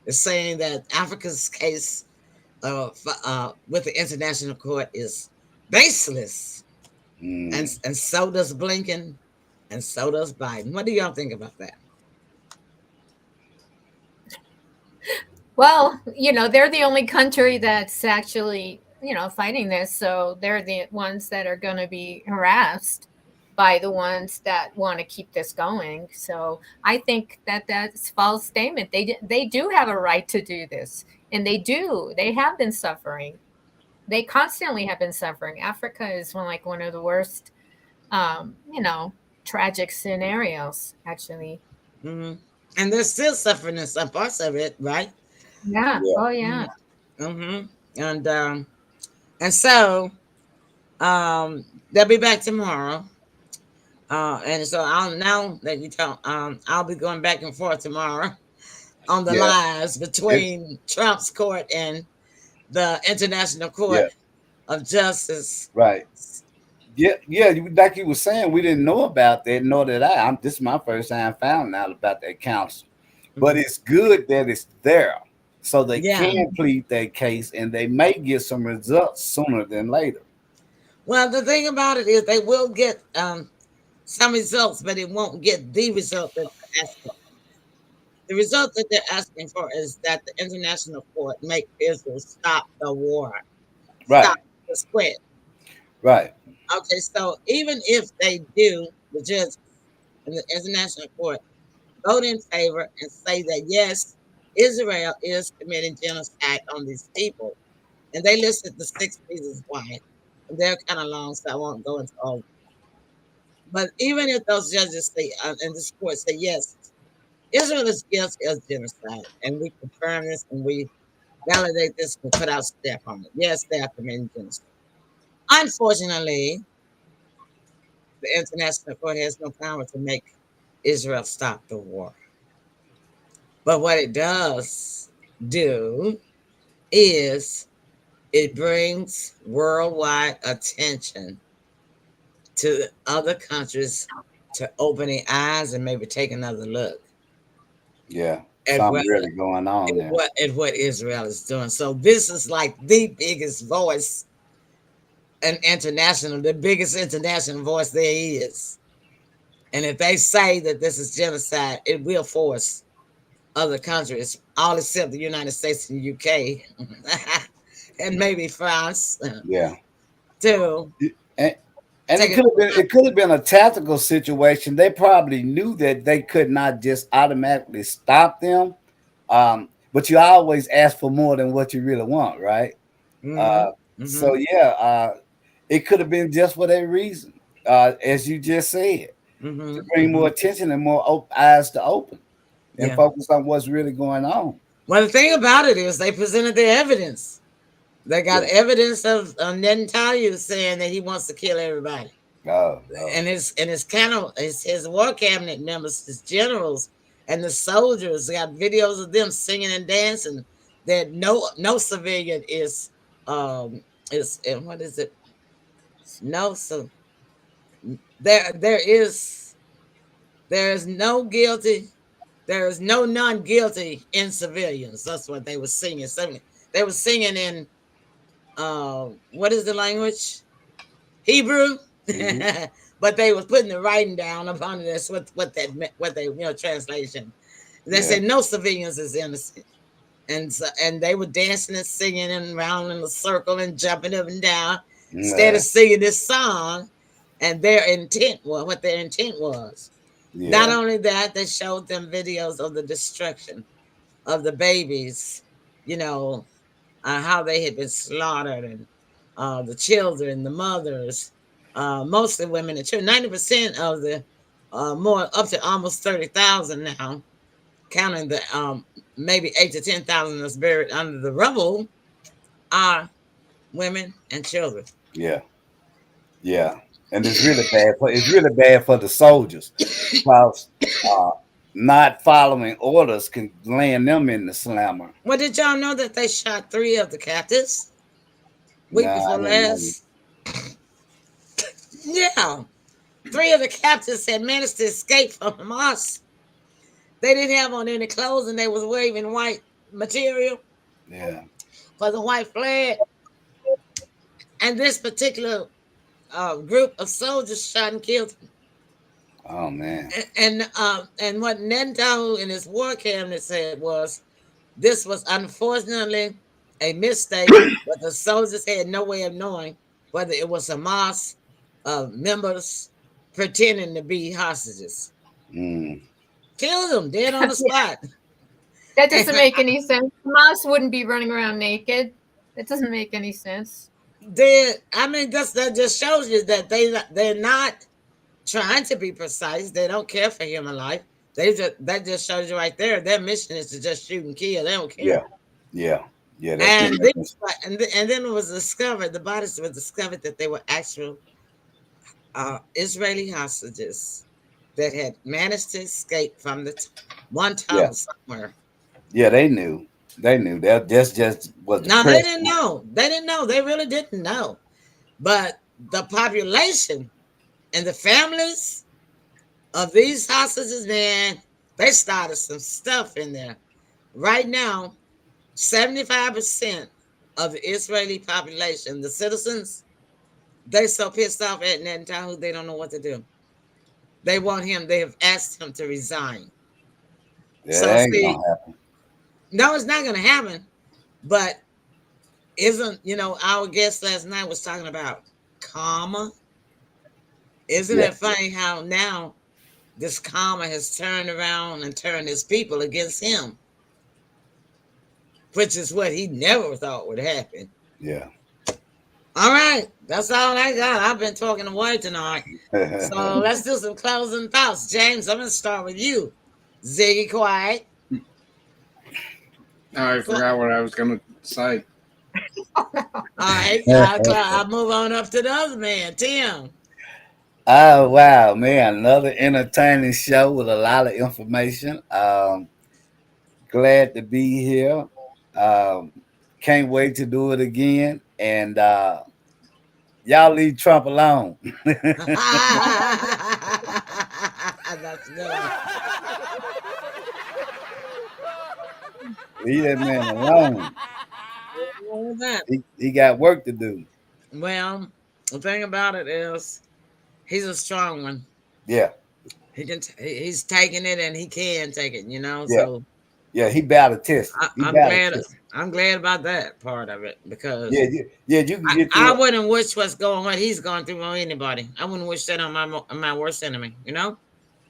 is saying that Africa's case with the International Court is baseless. And so does Blinken, and so does Biden. What do y'all think about that? Well, you know, they're the only country that's actually, you know, fighting this. So they're the ones that are going to be harassed by the ones that want to keep this going. So I think that that's a false statement. They do have a right to do this. And they do. They have been suffering. They constantly have been suffering. Africa is one of the worst, you know, tragic scenarios, actually. Mm-hmm. And they're still suffering in some parts of it, right? Yeah. Oh, yeah. Mm-hmm. And so they'll be back tomorrow. And so I'll now that you tell, I'll be going back and forth tomorrow on the lives between Trump's court and the International Court of Justice. Right. Yeah. Like you were saying, we didn't know about that, nor did I. This is my first time finding out about that council. But it's good that it's there, so they can plead their case, and they may get some results sooner than later. Well, the thing about it is they will get some results, but it won't get the result that they're asking. The result that they're asking for is that the International Court make Israel stop the war. Right. Stop the spread. Right. Okay, so even if they do, the judge in the International Court vote in favor and say that yes, Israel is committing genocide on these people, and they listed the 6 reasons why, and they're kind of long, so I won't go into all. But even if those judges say, and this court say yes, Israel is guilty of genocide, and we confirm this and we validate this and put our stamp on it. Yes, they are committing genocide. Unfortunately, the International Court has no power to make Israel stop the war. But what it does do is it brings worldwide attention to other countries to open their eyes and maybe take another look. Yeah, something really going on there. What Israel is doing. So this is like the biggest voice the biggest international voice there is. And if they say that this is genocide, it will force other countries, all except the United States and the UK, and maybe France, to and it could have been a tactical situation. They probably knew that they could not just automatically stop them. But you always ask for more than what you really want, right? So it could have been just for that reason, as you just said, to bring more attention and more eyes to open and focus on what's really going on. Well, the thing about it is they presented their evidence. They got evidence of Netanyahu saying that he wants to kill everybody. Oh, and his war cabinet members, his generals, and the soldiers got videos of them singing and dancing. That no civilian is and what is it? No, so there is no guilty. There is no non-guilty in civilians. That's what they were singing. They were singing in what is the language? Hebrew. But they was putting the writing down upon this what that meant, what they translation. They said no civilians is innocent. And they were dancing and singing and round in a circle and jumping up and down instead of singing this song. And their intent was what their intent was. Yeah. Not only that, they showed them videos of the destruction of the babies, how they had been slaughtered, and the children, the mothers, mostly women and children. 90% of the more up to almost 30,000 now, counting the maybe 8 to 10,000 that's buried under the rubble, are women and children. Yeah. And it's really bad for the soldiers because not following orders can land them in the slammer. Well, did y'all know that they shot 3 of the captives week before last? Yeah, 3 of the captives had managed to escape from Hamas. They didn't have on any clothes, and they was waving white material. Yeah. For the white flag. And this particular group of soldiers shot and killed him. Oh man! And what Netanyahu in his war cabinet said was, this was unfortunately a mistake, but the soldiers had no way of knowing whether it was Hamas members pretending to be hostages. Killed them dead on the spot. That doesn't make any sense. Hamas wouldn't be running around naked. That doesn't make any sense. That just shows you that they're not trying to be precise. They don't care for human life. That just shows you right there. Their mission is to just shoot and kill. They don't care. Yeah. And then it was discovered. The bodies were discovered that they were actual Israeli hostages that had managed to escape from the one tunnel somewhere. Yeah, they knew. That just was. No, they didn't know. They really didn't know. But the population and the families of these hostages, man, they started some stuff in there. Right now, 75% of the Israeli population, the citizens, they're so pissed off at Netanyahu, they don't know what to do. They want him. They have asked him to resign. Yeah, that ain't gonna happen. No, it's not going to happen. But isn't, our guest last night was talking about karma. Isn't it funny how now this karma has turned around and turned his people against him? Which is what he never thought would happen. Yeah. All right. That's all I got. I've been talking away tonight. So let's do some closing thoughts. James, I'm going to start with you. Ziggy Quiet. I forgot what I was going to say. All right. I'll move on up to the other man, Tim. Oh, wow, man. Another entertaining show with a lot of information. Glad to be here. Can't wait to do it again. And y'all leave Trump alone. That's good. Leave that man alone. He got work to do. Well, the thing about it is, he's a strong one. Yeah. He's taking it, and he can take it. Yeah. So yeah, he battle test. I'm glad about that part of it because I wouldn't wish what he's going through on anybody. I wouldn't wish that on my worst enemy.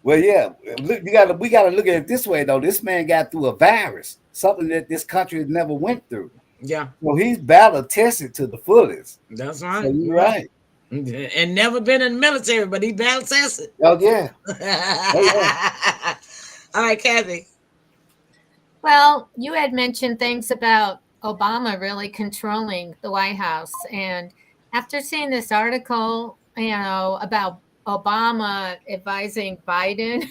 Well, yeah, we got to look at it this way though. This man got through a virus, something that this country has never went through. Yeah. So he's battle tested to the fullest. That's right. So you're right. And never been in the military, but he battle tested. Oh yeah. All right, Kathy. Well, you had mentioned things about Obama really controlling the White House. And after seeing this article, about Obama advising Biden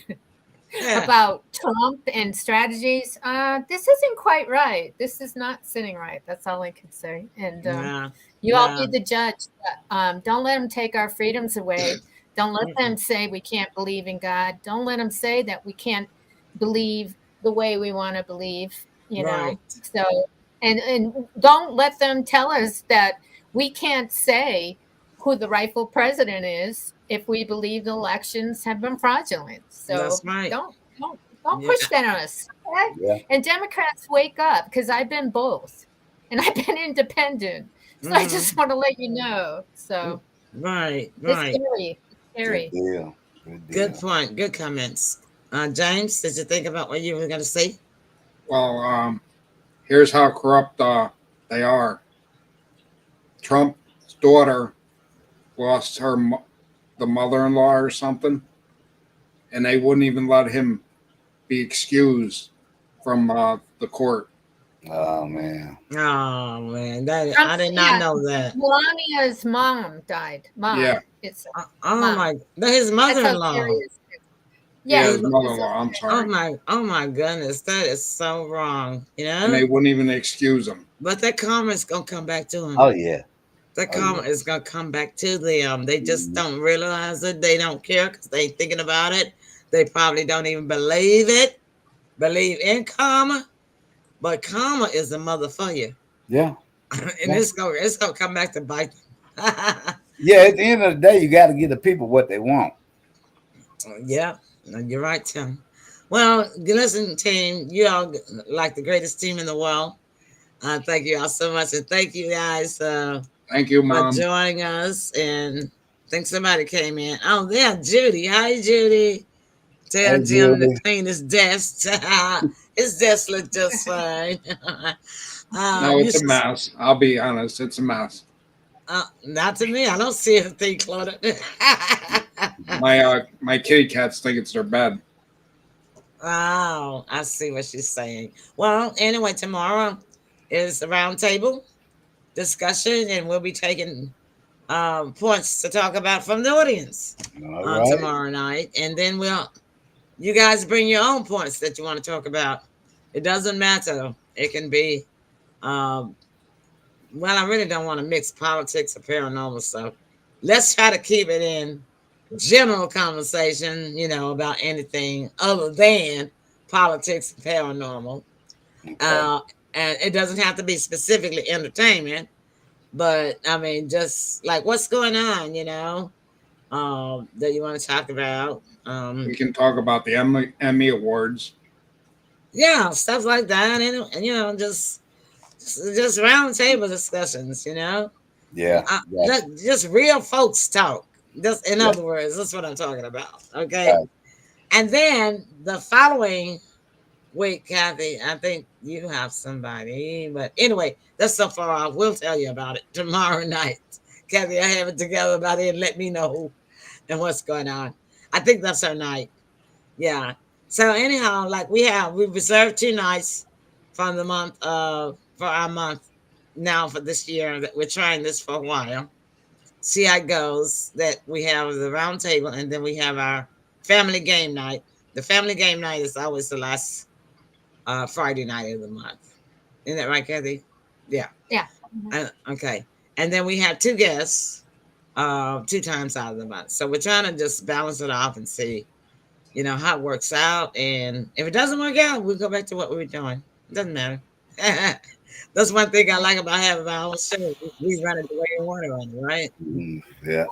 Yeah. about Trump and strategies. This isn't quite right. This is not sitting right. That's all I could say. And No. you all No. be the judge. Don't let them take our freedoms away. Don't let Mm-mm. them say we can't believe in God. Don't let them say that we can't believe the way we want to believe. You know. Right. So and don't let them tell us that we can't say who the rightful president is if we believe the elections have been fraudulent. So That's right. don't Yeah. push that on us. Okay? Yeah. And Democrats, wake up, because I've been both, and I've been independent. So I just want to let you know. So Right. it's Right. scary. It's scary. Good deal. Good deal. Good point. Good comments. James, did you think about what you were going to say? Well, here's how corrupt they are. Trump's daughter lost the mother-in-law or something, and they wouldn't even let him be excused from the court. Oh man. Oh man, that I Trump's- did not yeah. know that. Melania's mom died. Mom. Yeah. It's Oh Mom. my, his that's how mother-in-law. serious. Yeah, Yeah, his mother-in-law. I'm sorry. Oh my goodness, that is so wrong. You And they know, wouldn't even excuse him. but that karma's gonna come back to him. Oh yeah. That Oh, karma yeah. is gonna come back to them. They just Mhm. don't realize it. They don't care because they ain't thinking about it. They probably don't even believe it. Believe in karma, but karma is a mother for you, Yeah. and Yeah. it's gonna come back to bite them. Yeah. At the end of the day, you got to give the people what they want. Yeah, no, you're right, Tim. Well, listen, team, you all like the greatest team in the world. Thank you all so much, and thank you guys Thank you, for Mom. joining us. And I think somebody came in. Oh, yeah, Judy. Hi, Judy. Tell Hey, Jim to Judy. clean his desk. His desk looked just fine. No, you it's a should- mess. I'll be honest. It's a mess. Not to me. I don't see anything cluttered. My kitty cats think it's their bed. Oh, I see what she's saying. Well, anyway, tomorrow is a roundtable discussion, and we'll be taking points to talk about from the audience All on right. tomorrow night, and then you guys bring your own points that you want to talk about. It doesn't matter. It can be, well, I really don't want to mix politics or paranormal stuff. Let's try to keep it in general conversation, about anything other than politics and paranormal. Okay. And it doesn't have to be specifically entertainment, but I mean, just like what's going on, that you want to talk about. We can talk about the Emmy Awards. Yeah, stuff like that, and just round table discussions, Yeah. Yeah. just real folks talk. Just in Yeah. other words, that's what I'm talking about. Okay. Right. And then the following week, Kathy, I think you have somebody, but anyway, that's so far off. We'll tell you about it tomorrow night. Kathy, I have it together by then. Let me know who and what's going on. I think that's our night. Yeah. So anyhow, like we reserved 2 nights from the month for our month now for this year. That we're trying this for a while. See how it goes. That we have the round table, and then we have our family game night. The family game night is always the last Friday night of the month. Isn't that right, Kathy? Yeah. Yeah. Okay. And then we have 2 guests 2 times out of the month. So we're trying to just balance it off and see, how it works out. And if it doesn't work out, we'll go back to what we were doing. It doesn't matter. That's one thing I like about having our own show. We run it the way we want to run it, right? Mhm. Yeah.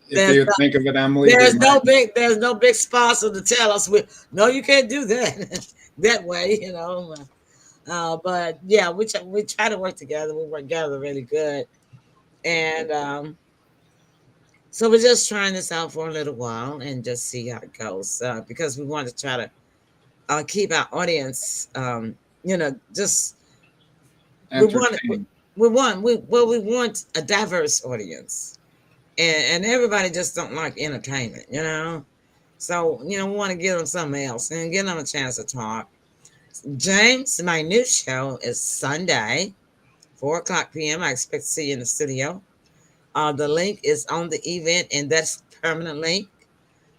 If you think of it, Emily, There's no big sponsor to tell us no, you can't do that that way, but yeah, we try to work together. We work together really good, and so we're just trying this out for a little while and just see how it goes, because we want to try to keep our audience, just entertaining. we want a diverse audience, and everybody just don't like entertainment, so we want to give them something else and give them a chance to talk. James, my new show is Sunday, 4:00 p.m. I expect to see you in the studio. The link is on the event, and that's permanent link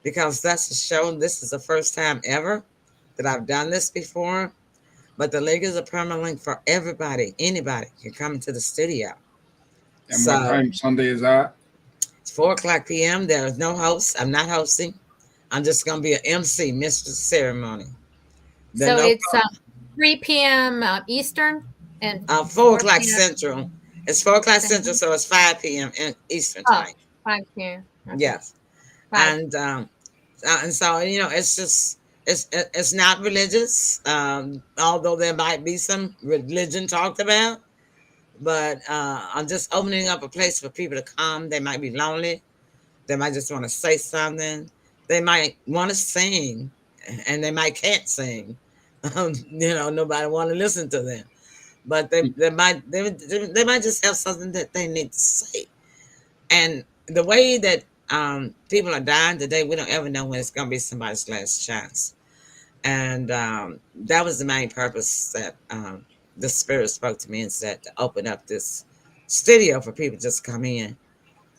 because that's a show. This is the first time ever that I've done this before. But the link is a permanent link for everybody. Anybody can come into the studio. And what So time Sunday is that? it's 4 o'clock p.m. There is no host. I'm not hosting. I'm just gonna be an MC, Mr. Ceremony. Then So no it's 3 p.m. Eastern and 4 o'clock p.m. Central. It's 4 o'clock Central, so it's 5 p.m. in Eastern Oh, time. 5 p.m. Okay. Yes, 5. and so it's just it's not religious. Although there might be some religion talked about, but I'm just opening up a place for people to come. They might be lonely. They might just want to say something. They might want to sing, and they might can't sing. Nobody want to listen to them, but they might just have something that they need to say. And the way that people are dying today, we don't ever know when it's going to be somebody's last chance. And that was the main purpose that the Spirit spoke to me and said to open up this studio for people to just come in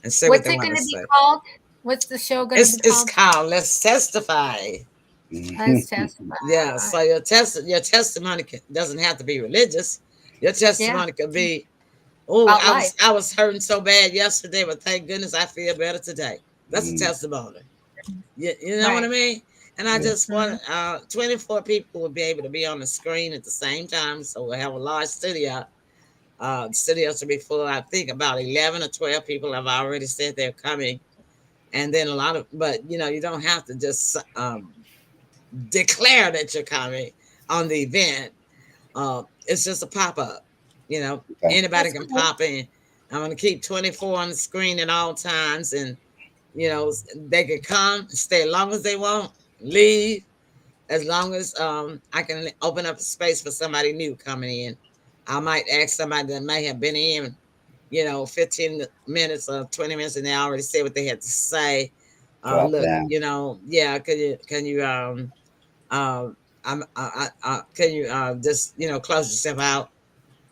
and say what What's they it want going to to be say. called? What's the show going to be It's called? called Let's Testify. Let's testify. Yeah, so your testimony doesn't have to be religious. Your testimony could be, oh, About I life. was hurting so bad yesterday, but thank goodness I feel better today. That's a testimony. You know what I Right. mean? And I just want Mhm. 24 people will be able to be on the screen at the same time, so we'll have a large studio. The studio should be full. I think about 11 or 12 people have already said they're coming, and then a lot of, but you don't have to just declare that you're coming on the event. It's just a pop up. Anybody That's can cool. pop in. I'm going to keep 24 on the screen at all times, and they can come, stay as long as they want, leave as long as I can open up a space for somebody new coming in. I might ask somebody that may have been in, 15 minutes or 20 minutes, and they already said what they had to say. Drop Look, down. yeah, can you can you just close yourself out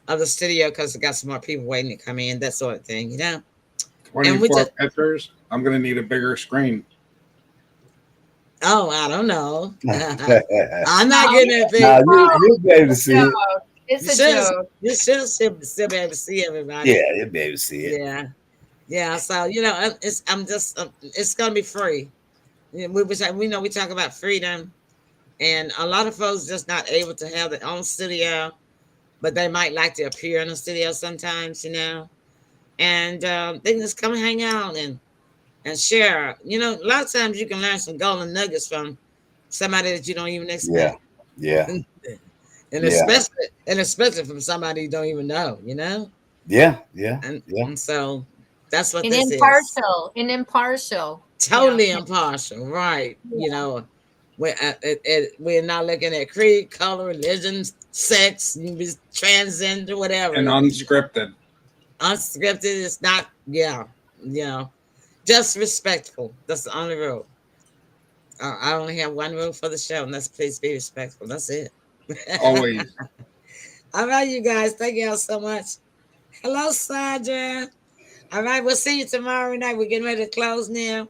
of the studio because I got some more people waiting to come in, that sort of thing. And we 24 just, pictures. I'm going to need a bigger screen. oh, I don't know. Nah, I'm not getting that big. you'll be able to see it. It's You a should, joke. you should still be able to see everybody. Yeah, you'll be able to see it. Yeah, yeah. So it's gonna be free. We know we talk about freedom, and a lot of folks just not able to have their own studio, but they might like to appear in the studio sometimes, and they can just come and hang out and share. A lot of times you can learn some golden nuggets from somebody that you don't even expect. Yeah, and yeah. especially from somebody you don't even know, yeah. and so that's what And this is. impartial. And impartial. Totally impartial, right? We're not looking at creed, color, religion, sex, you can be transgender, whatever. And unscripted. Unscripted. It's not. Yeah, just respectful. That's the only rule. I only have one rule for the show, and that's please be respectful. That's it. Always. All right, you guys. Thank y'all so much. Hello, Sandra. All right, we'll see you tomorrow night. We're getting ready to close now.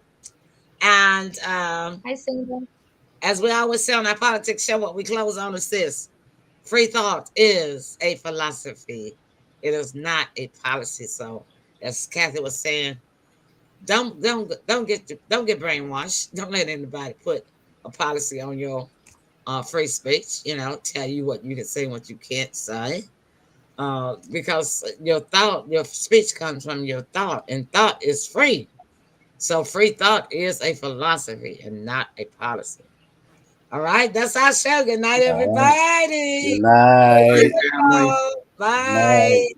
And Hi, Cindy. as we always say on our politics show, what we close on is this: free thought is a philosophy. It is not a policy. So, as Kathy was saying, don't get brainwashed. Don't let anybody put a policy on your free speech. Tell you what you can say and what you can't say. Because your speech comes from your thought, and thought is free. So free thought is a philosophy and not a policy. All right, that's our show. Good night, everybody. Good night. Family. Bye. Night.